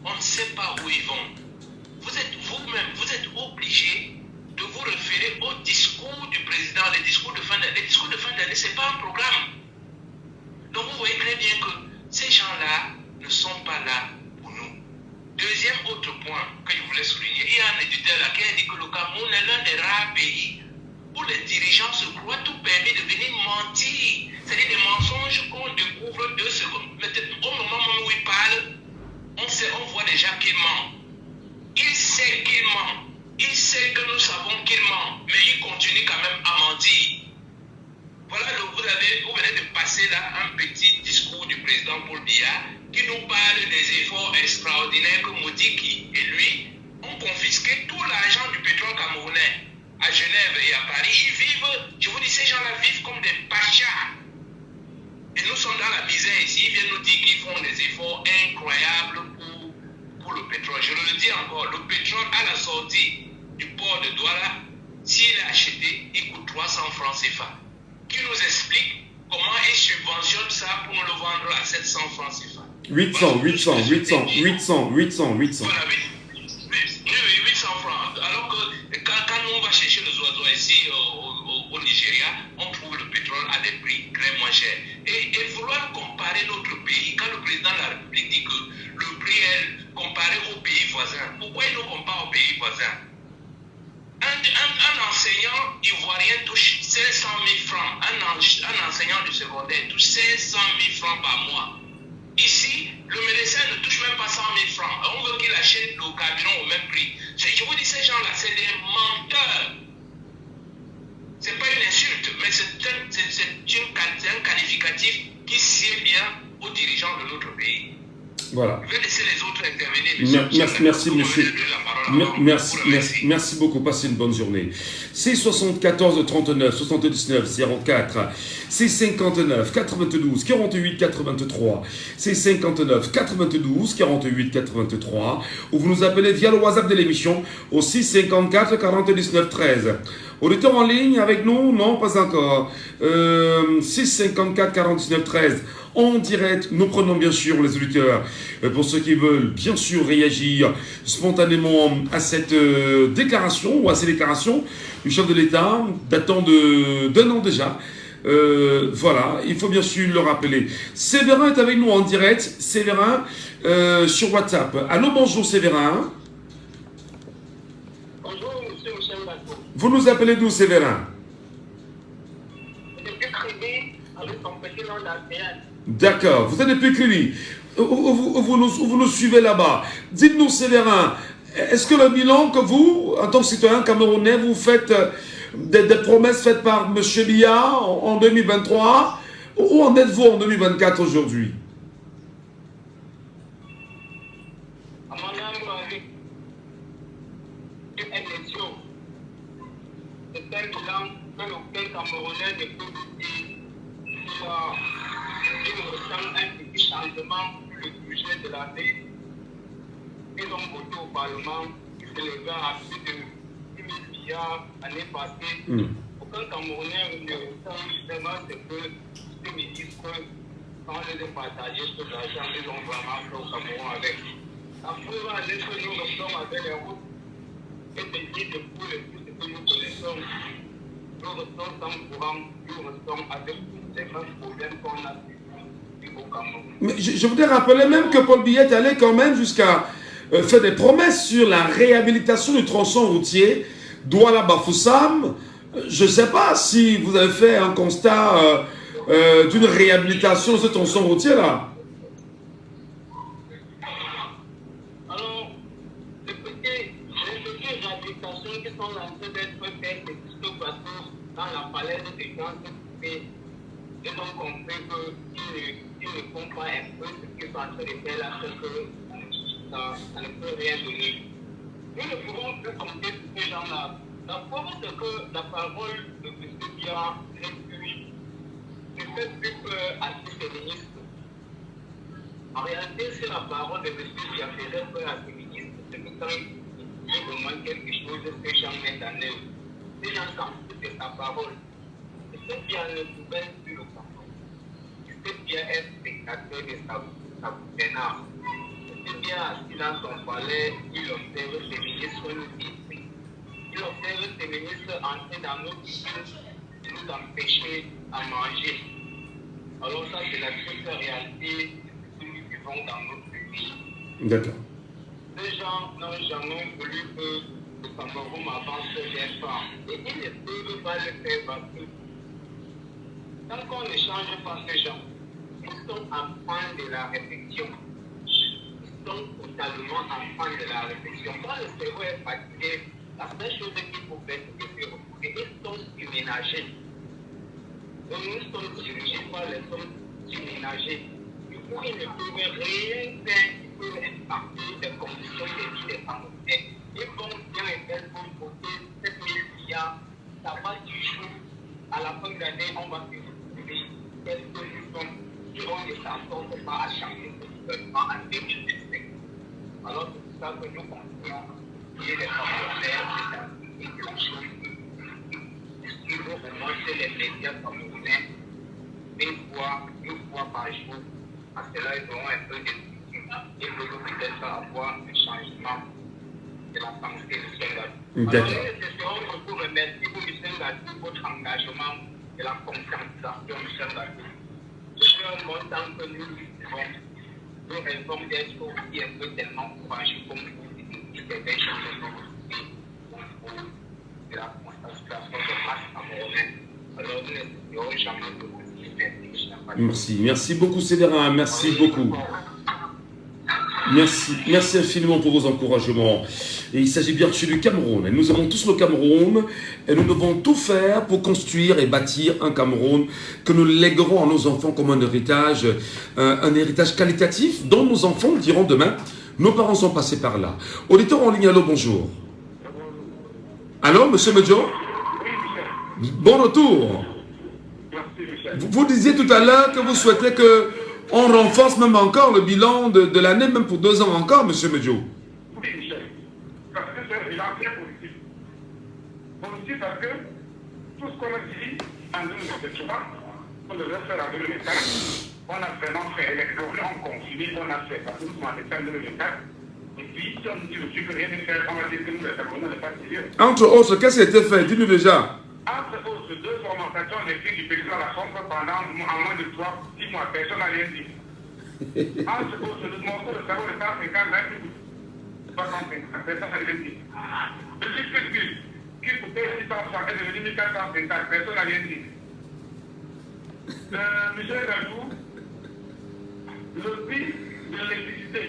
On ne sait pas où ils vont. Vous êtes vous-même, vous êtes obligé de vous référer au discours du président, les discours de fin d'année. Les discours de fin d'année, ce n'est pas un programme. Donc vous voyez très bien que ces gens-là ne sont pas là pour nous. Deuxième autre point que je voulais souligner, il y a un éditeur là qui a dit que le Cameroun est l'un des rares pays où les dirigeants se croient tout permis de venir mentir. C'est-à-dire des mensonges qu'on découvre 2 secondes. Mais au moment où ils parlent, on voit déjà qu'ils mentent. Il sait qu'il ment. Il sait que nous savons qu'il ment, mais il continue quand même à mentir. Voilà, vous venez de passer là un petit discours du président Paul Biya qui nous parle des efforts extraordinaires que Modiki et lui ont confisqué tout l'argent du pétrole camerounais à Genève et à Paris. Ils vivent, je vous dis, ces gens-là vivent comme des pachas. Et nous sommes dans la misère ici. Ils viennent nous dire qu'ils font des efforts incroyables pour le pétrole. Je le dis encore, le pétrole à la sortie du port de Douala, s'il est acheté, il coûte 300 francs CFA. Qui nous explique comment ils subventionnent ça pour nous le vendre à 700 francs CFA. 800. Voilà, 800. Voilà, oui, 800 francs. Alors que quand nous on va chercher les oiseaux ici au Nigeria, on trouve le pétrole à des prix très moins chers. Et vouloir comparer notre pays, quand le président de la République dit que le prix est comparé aux pays voisins, pourquoi il nous compare aux pays voisins? Un enseignant ivoirien touche 500 000 francs. Un enseignant du secondaire touche 500 000 francs par mois. Ici, le médecin ne touche même pas 100 000 francs. On veut qu'il achète le carburant au même prix. Je vous dis, ces gens-là, c'est des menteurs. Ce n'est pas une insulte, mais c'est un qualificatif qui sied bien aux dirigeants de notre pays. Voilà. Je vais laisser les autres intervenir. Merci, monsieur. Merci beaucoup. Passez une bonne journée. C'est 74 39 79 04. C'est 59 92 48 83. C'est 59 92 48 83. Ou vous nous appelez via le WhatsApp de l'émission au 6 54 49 13. Auditeur en ligne avec nous? Non, pas encore. 6 54 49 13. En direct, nous prenons bien sûr les auditeurs pour ceux qui veulent bien sûr réagir spontanément à cette déclaration ou à ces déclarations du chef de l'État datant d'un an déjà. Voilà, il faut bien sûr le rappeler. Séverin est avec nous en direct. Séverin sur WhatsApp. Allô, bonjour Séverin. Bonjour, monsieur Michel Gachou. Vous nous appelez d'où, Séverin? Depuis Crédit, avec son petit nom d'APN. D'accord, vous êtes depuis Crédit. Vous nous suivez là-bas. Dites-nous, Séverin, est-ce que le bilan que vous, en tant que citoyen camerounais, vous faites des promesses faites par M. Biya en 2023, où en êtes-vous en 2024 aujourd'hui? À mon avis, une élection, c'est un bilan que le peuple camerounais ne peut pas dire. ils ressentent un petit changement sur le budget de l'année. Ils ont voté au Parlement, ils s'élèvent à plus de 10 000 milliards l'année passée. Aucun Camerounais ne ressent justement ce que ces ministres, quand on les a partagés sur l'argent, ils ont vraiment fait au Cameroun avec. La première année que nous restons avec les routes et des nids de poules et tout ce que nous connaissons, nous restons sans courant, nous restons avec tous les grands problèmes qu'on a au Cameroun. Mais je voudrais rappeler même que Paul Biya est allé quand même jusqu'à faire des promesses sur la réhabilitation du tronçon routier Douala-Bafoussam. Je ne sais pas si vous avez fait un constat d'une réhabilitation de ce tronçon routier-là. Alors, les petites réhabilitations qui sont en train d'être faites jusqu'au bateau dans la falaise des gens, ils ont compris qu'ils ne font pas un peu ce qu'ils sont en train de faire là, parce que ça ne peut rien donner. Nous ne pouvons plus compter sur ces gens-là. La preuve, c'est que la parole de M. Biya ne fait plus peur à ces féministes. En réalité, si la parole de M. Biya faisait peur à ces ministres, c'est que quand il dit au moins quelque chose, ces gens mettent en œuvre. Ces gens s'en de sa parole. M. Biya ne pouvait plus le comprendre. M. Biya est spectateur de sa gouvernance. M. Biya assis dans son palais, il observe ces ministres nous. Il observe ces ministres entrer dans nos pays et nous empêcher à manger. Alors ça, c'est la triste réalité que nous vivons dans notre pays. D'accord. Les gens n'ont jamais voulu que le Cameroun avance des femmes. Et ils ne peuvent pas le faire parce que tant qu'on ne change pas ces gens, ils sont en fin de la réflexion. Ils sont totalement en fin de la réflexion. Quand le cerveau est fatigué, la seule chose qu'il faut faire, c'est se retrouver. Ils sont surménagés. Donc nous sommes dirigés par les hommes surménagés. Du coup, ils ne peuvent rien faire qui peut impacter les conditions de vie des Camerounais. Ils vont bien et bien pour voter 7 000 milliards. Ça va toujours. À la fin de l'année, on va se retrouver. Est-ce que nous sommes qui ont ne s'attendent pas à changer ce gouvernement en 2025? Alors c'est pour ça que nous continuons. Et les Camerounais, c'est quelque chose qui veut remonter les médias camerounais deux fois par jour. À cela, ils auront un peu de ils veulent peut-être avoir un changement de la pensée de Michel Gadou. Alors, nous espérons vous remercier pour Michel Gadou, votre engagement et la conscientisation de Michel Gadou. Depuis un bon temps que nous vivons, nous rêvons d'être aussi un peu tellement courageux comme vous. C'est des choses de la constatation de masse camerounaise. Alors nous n'espérons jamais de vous. Merci beaucoup Cédérin, merci beaucoup. Merci infiniment pour vos encouragements. Et il s'agit bien sûr du Cameroun. Et nous aimons tous le Cameroun et nous devons tout faire pour construire et bâtir un Cameroun que nous léguerons à nos enfants comme un héritage qualitatif dont nos enfants diront demain. Nos parents sont passés par là. Auditeur en ligne, allô, bonjour. Allô, monsieur Medjo? Bon retour. Vous disiez tout à l'heure que vous souhaitez qu'on renforce même encore le bilan de l'année, même pour 2 ans encore, monsieur Medjo. Oui, Michel. Parce que c'est un bilan très positif. Positif parce que tout ce qu'on a dit en 2023, on devrait faire en 2024. On a vraiment fait les progrès en confiné, on a fait parce que nous sommes en décembre 2024. Et puis, si on dit aussi que rien n'est fait, on va dire que nous, les Camerounais, n'est pas sérieux. Entre autres, qu'est-ce qui a été fait? Dis-nous déjà. Entre autres, 2 formatations des filles du président de la Chambre pendant moins de 6 mois, personne n'a rien dit. Entre autres, nous montrons le cerveau de 150 pas compris, personne n'a rien dit. Le chiffre qui coûtait 600 est devenu 1450, personne n'a rien dit. Michel Gadou, le prix de l'électricité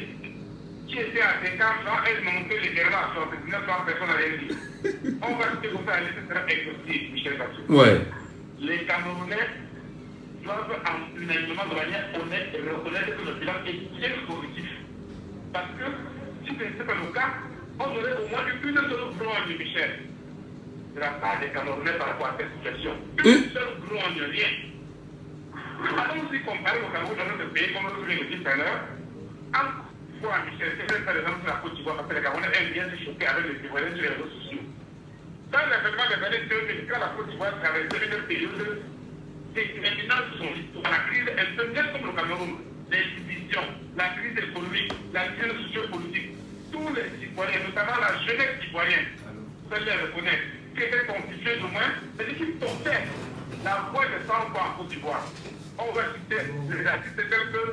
qui était à 50 francs est monté légèrement à 79 francs, personne n'a rien dit. On va citer comme ça, c'est très exhaustif, Michel Gadou. Ouais. Les Camerounais doivent unanimement de manière honnête et reconnaître que le bilan est très positif. Parce que si ce n'était pas le cas, on aurait au moins une seule grogne, Michel, de la part des Camerounais par rapport à cette situation. Une seule grogne, rien. Allons-y comparer le Cameroun dans notre pays, comme je l'ai dit tout à l'heure. En fois, Michel, c'est par exemple la Côte d'Ivoire, parce que les Camerounais aiment bien se choquer avec les Ivoiriens sur les réseaux sociaux. Dans l'événement des années 2000, quand la Côte d'Ivoire traversait une période déterminante de son histoire, la crise intérieure comme le Cameroun, les divisions, la crise économique, la crise sociopolitique, tous les Ivoiriens, notamment la jeunesse ivoirienne, vous allez les reconnaître, qui était constituée de moins, c'est-à-dire qui portait la voix des sans-voix en Côte d'Ivoire. On va citer les artistes tels que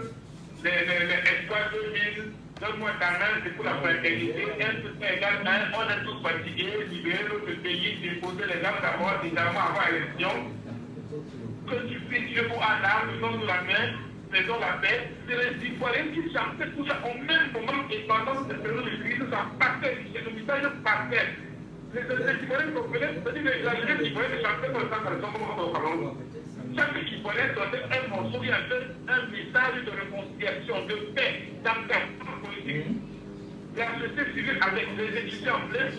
les Espoirs 2000, donne-moi ta main, c'est pour la fraternité, un peu égal, on est tous fatigués, libérer notre pays, déposer les armes d'abord, évidemment avant l'élection. Que tu puisses Dieu pour Allah, faisons-nous la main, faisons la paix. C'est les Ivoiriens qui chantaient tout ça au même moment et pendant cette période de crise, ça partait, le message partait. Les Ivoiriens comprenaient, c'est-à-dire la jeunesse ivoirienne chantait comme ça, par exemple, au Cameroun. Chaque Ivoirien donnait un morceau qui avait un message de réconciliation, de paix, d'engagement politique. La société civile avec les étudiants, les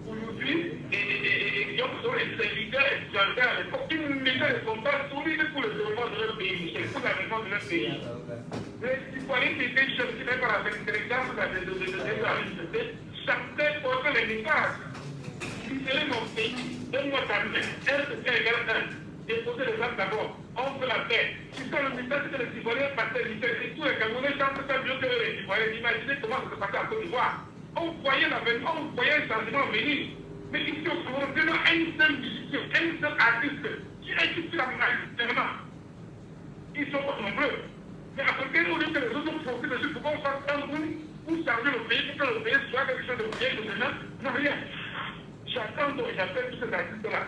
aujourd'hui, et qui sont les leaders étudiants à l'époque, ils mettaient les combats solides pour le développement de leur pays, pour l'avènement de leur pays. Les Ivoiriens qui étaient choqués par la intelligence de la société, chantaient pour les messages. Libérer mon pays, donne-moi ta main, c'est égal à déposer les armes d'abord, on fait la paix. C'est ça le message que les Ivoiriens passaient, et tous les Camerounais chantent ça mieux que les Ivoiriens. Imaginez comment ça se passait en Côte d'Ivoire. On voyait l'avènement, on voyait un changement venir. Mais ici au Cameroun, il y a un seul musicien, un seul artiste qui existe la majoritairement. Ils sont pas nombreux. Mais à côté, au lieu que les autres profitent dessus pour qu'on fasse un groupe pour changer le pays, pour que le pays soit quelque chose de bien, de demain, non rien. J'attends donc, j'appelle tous ces artistes-là.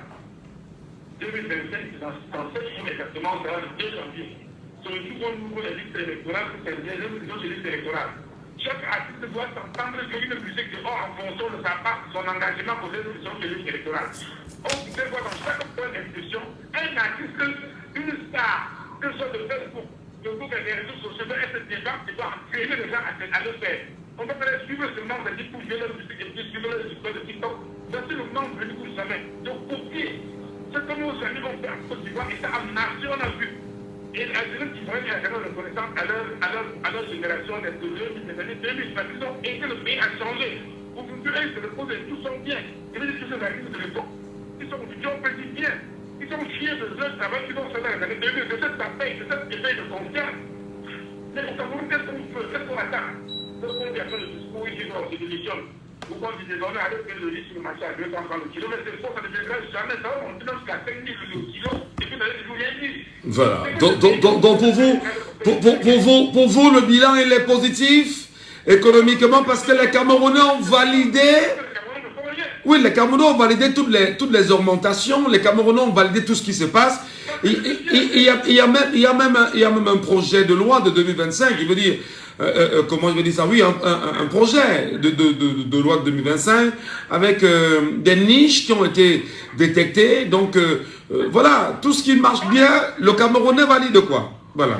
2025, dans 7 jours exactement, on sera le 2 janvier. Sur le jour où nous ouvrons les listes électorales, c'est une deuxième saison de liste électorale. Chaque artiste doit s'entendre sur une musique en fonction de sa part, son engagement pour cette saison de liste électorale. On peut voir dans chaque point d'inscription un artiste, une star, que ce soit de Facebook, de Google, des réseaux sociaux, etc. qui doit entraîner les gens à le faire. On peut pas les suivre seulement, c'est-à-dire pour jouer leur musique et puis suivre leur histoire de TikTok. Voici le nom venu pour jamais. De copier ce que nos amis vont faire en Côte d'Ivoire, et ça en nation, on a vu. Et la jeunesse ivoirienne a jamais reconnaissance à leur génération des années 2000, parce qu'ils ont aidé le pays à changer. Aujourd'hui, ils se reposent et tous sont bien. Et les tous ces artistes de l'époque, ils sont aujourd'hui, on peut dire bien. Ils sont fiers de leur travail qu'ils ont fait dans les années 2000, de cette paix, de cette éveil de confiance. Mais au Cameroun, qu'est-ce qu'on veut, qu'est-ce qu'on attend? Qu'est-ce qu'on vient faire le discours ici dans ces émissions? Pourquoi on dit désormais aller faire le riz sur le marché à 230 kg, mais c'est faux, ça ne deviendra jamais, ça va monter jusqu'à 5 000 kg, et puis d'aller toujours rien dire. Voilà. Donc pour vous, le bilan il est positif économiquement parce que les Camerounais ont validé. Oui, les Camerounais ont validé toutes les augmentations. Les Camerounais ont validé tout ce qui se passe. Il y a même un projet de loi de 2025 qui veut dire. Comment je vais dire ça? Oui, un projet de loi de 2025 avec des niches qui ont été détectées. Donc, voilà, tout ce qui marche bien, le Camerounais valide quoi. Voilà.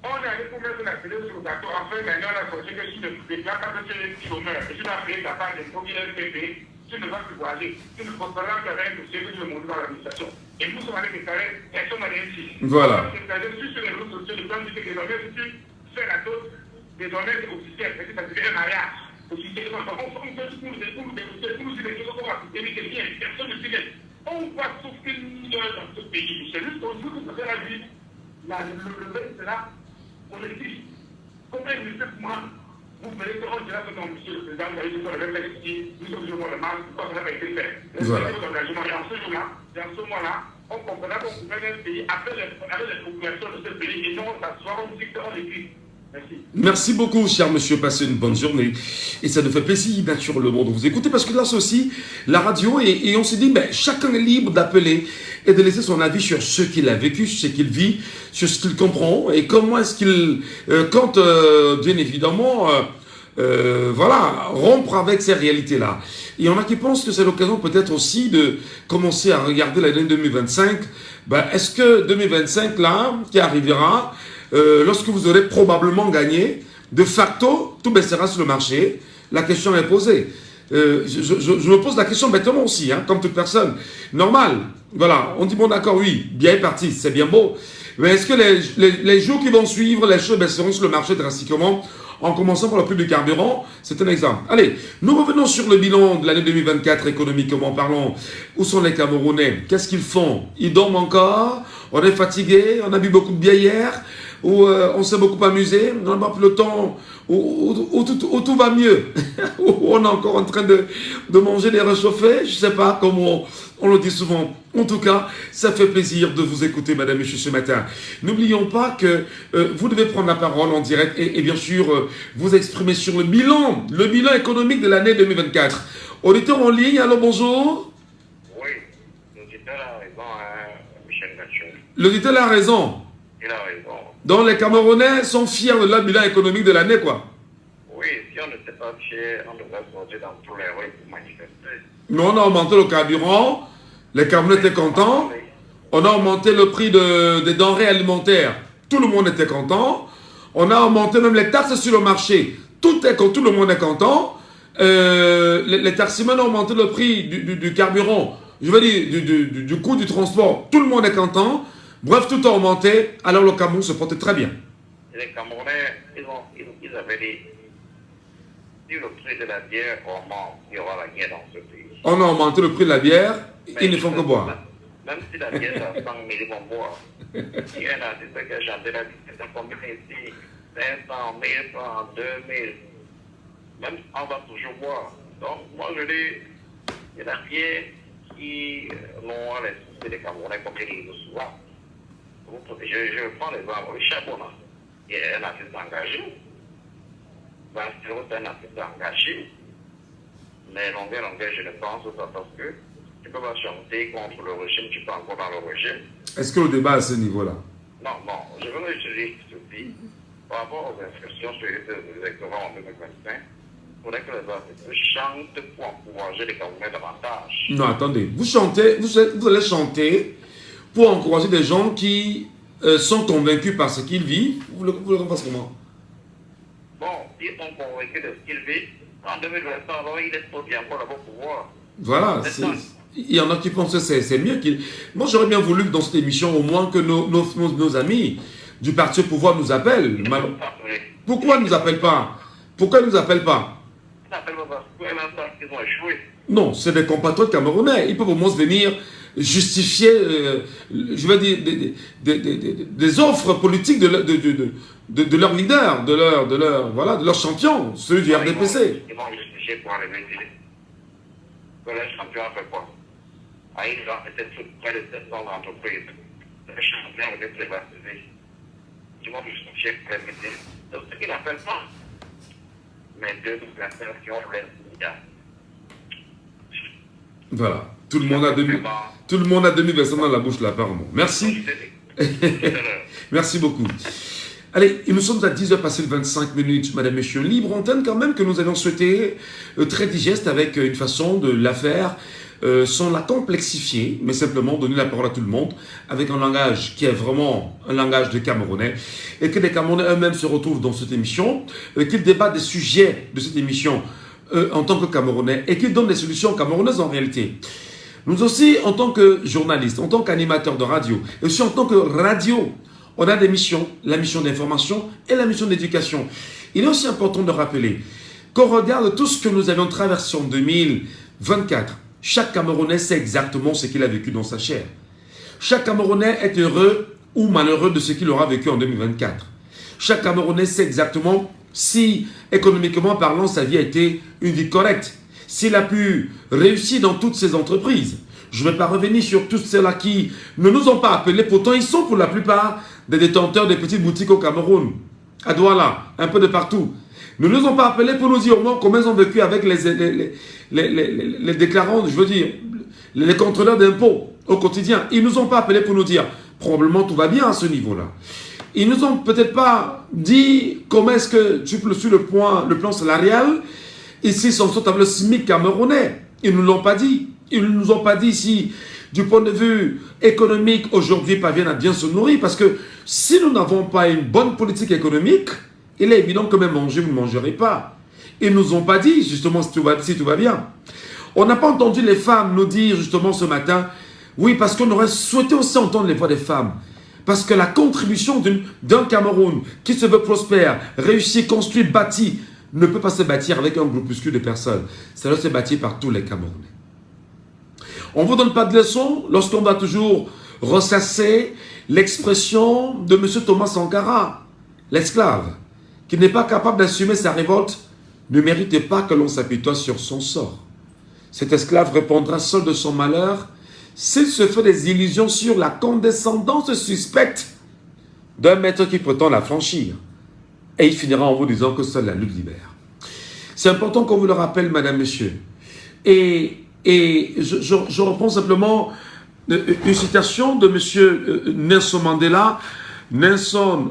On est allé pour mettre la télé sur le gâteau. Enfin, maintenant, on a sorti que si tu ne déclares pas que tu es chômeur, et tu n'as payé ta part des premiers LPP, tu ne vas plus voyager. Tu ne comprends pas faire un dossier que tu veux monter dans l'administration. Et nous sommes allés déclarer, personne n'a rien dit. Voilà. Sur les réseaux sociaux, le plan dit que désormais, si tu fais la dose, désormais c'est officiel, parce que ça devient un mariage. Officiel, on fait pour nous dire qu'on va appliquer les biens, personne ne sait. On va souffrir dans ce pays. C'est juste qu'on joue pour faire la vie. Le reste, c'est là, on le dit. Comment il me fait pour moi? Vous verrez qu'on dira que non, monsieur le président, vous avez dit qu'on avait fait ici, nous sommes sur le mal, pourquoi ça n'a pas été fait? Voilà. Et en ce jour-là, on comprendra qu'on gouverne un pays avec les populations de ce pays et non on s'assoit, on dit qu'on écrit. Merci. Merci beaucoup, cher monsieur. Passez une bonne journée. Et ça nous fait plaisir, bien sûr, le monde de vous écouter, parce que là, c'est aussi la radio. Et on s'est dit, ben, chacun est libre d'appeler et de laisser son avis sur ce qu'il a vécu, sur ce qu'il vit, sur ce qu'il comprend. Et comment est-ce qu'il compte, bien évidemment, voilà, rompre avec ces réalités-là. Et il y en a qui pensent que c'est l'occasion peut-être aussi de commencer à regarder l'année 2025. Ben, est-ce que 2025, là, qui arrivera, lorsque vous aurez probablement gagné, de facto, tout baissera sur le marché. La question est posée. Je me pose la question bêtement aussi, hein, comme toute personne. Normal. Voilà, on dit bon d'accord, oui, bien parti, c'est bien beau. Mais est-ce que les jours qui vont suivre, les choses baisseront sur le marché drastiquement, en commençant par le prix du carburant? C'est un exemple. Allez, nous revenons sur le bilan de l'année 2024 économiquement parlant. Où sont les Camerounais? Qu'est-ce qu'ils font? Ils dorment encore? On est fatigué? On a bu beaucoup de bière hier? Où on s'est beaucoup amusé, on n'a pas plus le temps, où tout va mieux, où on est encore en train de manger des réchauffés, je ne sais pas comment on le dit souvent. En tout cas, ça fait plaisir de vous écouter, madame et monsieur, ce matin. N'oublions pas que vous devez prendre la parole en direct et bien sûr vous exprimer sur le bilan économique de l'année 2024. Auditeur en ligne, allô, bonjour. Oui, l'auditeur a raison, Michel Gachou. L'auditeur a raison. Il a raison. Donc les Camerounais sont fiers de leur bilan économique de l'année, quoi. Oui, si on n'était pas fiers, on devrait sortir dans tous les rues pour manifester. Mais on a augmenté le carburant, les Camerounais étaient contents. On a augmenté le prix des denrées alimentaires, tout le monde était content. On a augmenté même les taxes sur le marché, tout le monde est content. Les taximens ont augmenté le prix du carburant, je veux dire du coût du transport, tout le monde est content. Bref, tout a augmenté, alors le Cameroun se portait très bien. Les Camerounais, ils avaient dit, si le prix de la bière augmente, il y aura la guerre dans ce pays. On a augmenté le prix de la bière, ils ne font que boire. Même si la bière, ça 100 000, ils vont boire. Il y a un artiste qui a chanté la bière, c'est combien ici? 500, 1000 francs, 2000. Même on va toujours boire. Donc, moi je dis, il n'y a rien qui n'ont les soucis des Camerounais comme ils disent souvent. Je prends l'exemple, Richard Bona, il est un artiste engagé. Bastiro, c'est un artiste engagé. Mais longueur, je ne pense pas parce que tu peux pas chanter contre le régime, tu peux encore dans le régime. Est-ce que le débat à ce niveau-là? Non, je veux utiliser ceci par rapport aux inscriptions sur les électorats en 2025. Il faudrait que les artistes chantent pour encourager les Camerounais davantage. Non, attendez, vous allez chanter pour encourager des gens qui sont convaincus par ce qu'ils vivent. Vous le pensez comment? Bon, ils sont convaincus de ce qu'ils vivent. En 2025, alors il est trop bien encore là-bas pour pouvoir. Voilà, il y en a qui pensent que c'est mieux qu'ils... Moi, j'aurais bien voulu que dans cette émission, au moins que nos amis du parti au pouvoir nous appellent. Pourquoi ils ne nous appellent pas? Pourquoi ils ne nous appellent pas? Ils n'appellent pas parce qu'ils ont échoué. Non, c'est des compatriotes camerounais. Ils peuvent au moins venir justifier, je veux dire, des offres politiques de leur leader, de leur champion, celui du RDPC. Ils vont justifier pour enlever le télé. Que le champion a fait quoi? Il a fait près de 700 entreprises. Le champion a été privatisé. Ils vont justifier pour enlever le télé. Donc, ce qu'ils n'appellent pas. Mais deux personnes qui ont les milliards. Voilà. Tout le monde a 2000 personnes dans la bouche là, apparemment. Merci. Merci beaucoup. Allez, nous sommes à 10h passé 25 minutes, madame, messieurs. Libre antenne quand même que nous avions souhaité très digeste avec une façon de la faire sans la complexifier, mais simplement donner la parole à tout le monde avec un langage qui est vraiment un langage de Camerounais et que les Camerounais eux-mêmes se retrouvent dans cette émission, qu'ils débattent des sujets de cette émission en tant que Camerounais et qu'ils donnent des solutions camerounaises en réalité. Nous aussi, en tant que journalistes, en tant qu'animateurs de radio, et aussi en tant que radio, on a des missions, la mission d'information et la mission d'éducation. Il est aussi important de rappeler qu'on regarde tout ce que nous avions traversé en 2024. Chaque Camerounais sait exactement ce qu'il a vécu dans sa chair. Chaque Camerounais est heureux ou malheureux de ce qu'il aura vécu en 2024. Chaque Camerounais sait exactement si, économiquement parlant, sa vie a été une vie correcte. S'il a pu réussir dans toutes ses entreprises. Je ne vais pas revenir sur tous ceux-là qui ne nous ont pas appelés. Pourtant, ils sont pour la plupart des détenteurs de petites boutiques au Cameroun. À Douala, un peu de partout. Ils ne nous ont pas appelés pour nous dire au moins comment ils ont vécu avec les déclarants, je veux dire, les contrôleurs d'impôts au quotidien. Ils ne nous ont pas appelés pour nous dire, probablement tout va bien à ce niveau-là. Ils ne nous ont peut-être pas dit comment est-ce que tu peux sur le plan salarial, ici sont avec le SMIC camerounais. Ils ne nous l'ont pas dit. Ils ne nous ont pas dit si, du point de vue économique, aujourd'hui, parviennent à bien se nourrir. Parce que si nous n'avons pas une bonne politique économique, il est évident que même manger, vous ne mangerez pas. Ils ne nous ont pas dit, justement, si tout va bien. On n'a pas entendu les femmes nous dire, justement, ce matin, oui, parce qu'on aurait souhaité aussi entendre les voix des femmes. Parce que la contribution d'un Cameroun qui se veut prospère, réussi, construit, bâti, ne peut pas se bâtir avec un groupuscule de personnes. Ça doit se bâtir par tous les Camerounais. On ne vous donne pas de leçons lorsqu'on va toujours ressasser l'expression de M. Thomas Sankara, l'esclave, qui n'est pas capable d'assumer sa révolte, ne mérite pas que l'on s'apitoie sur son sort. Cet esclave répondra seul de son malheur s'il se fait des illusions sur la condescendance suspecte d'un maître qui prétend la franchir. Et il finira en vous disant que seule la lutte libère. C'est important qu'on vous le rappelle, madame, monsieur. Et je reprends simplement une citation de monsieur Nelson Mandela, Nelson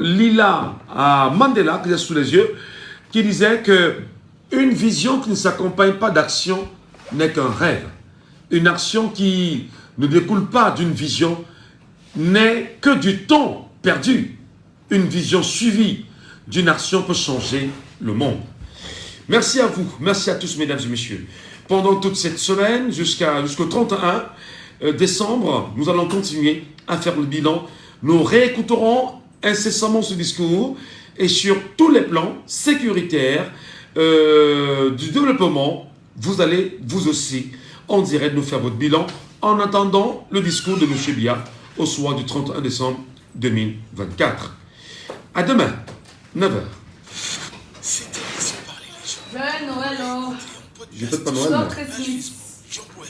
Lila Mandela, qui est sous les yeux, qui disait que une vision qui ne s'accompagne pas d'action n'est qu'un rêve. Une action qui ne découle pas d'une vision n'est que du temps perdu. Une vision suivie d'une action peut changer le monde. Merci à vous, merci à tous mesdames et messieurs. Pendant toute cette semaine, jusqu'au 31 décembre, nous allons continuer à faire le bilan. Nous réécouterons incessamment ce discours et sur tous les plans sécuritaires du développement, vous allez vous aussi en direct nous faire votre bilan en attendant le discours de M. Biya au soir du 31 décembre 2024. À demain, 9h. C'était laissé parler les gens. Joël Noël, oh. Je fais pas Noël. Sois précis.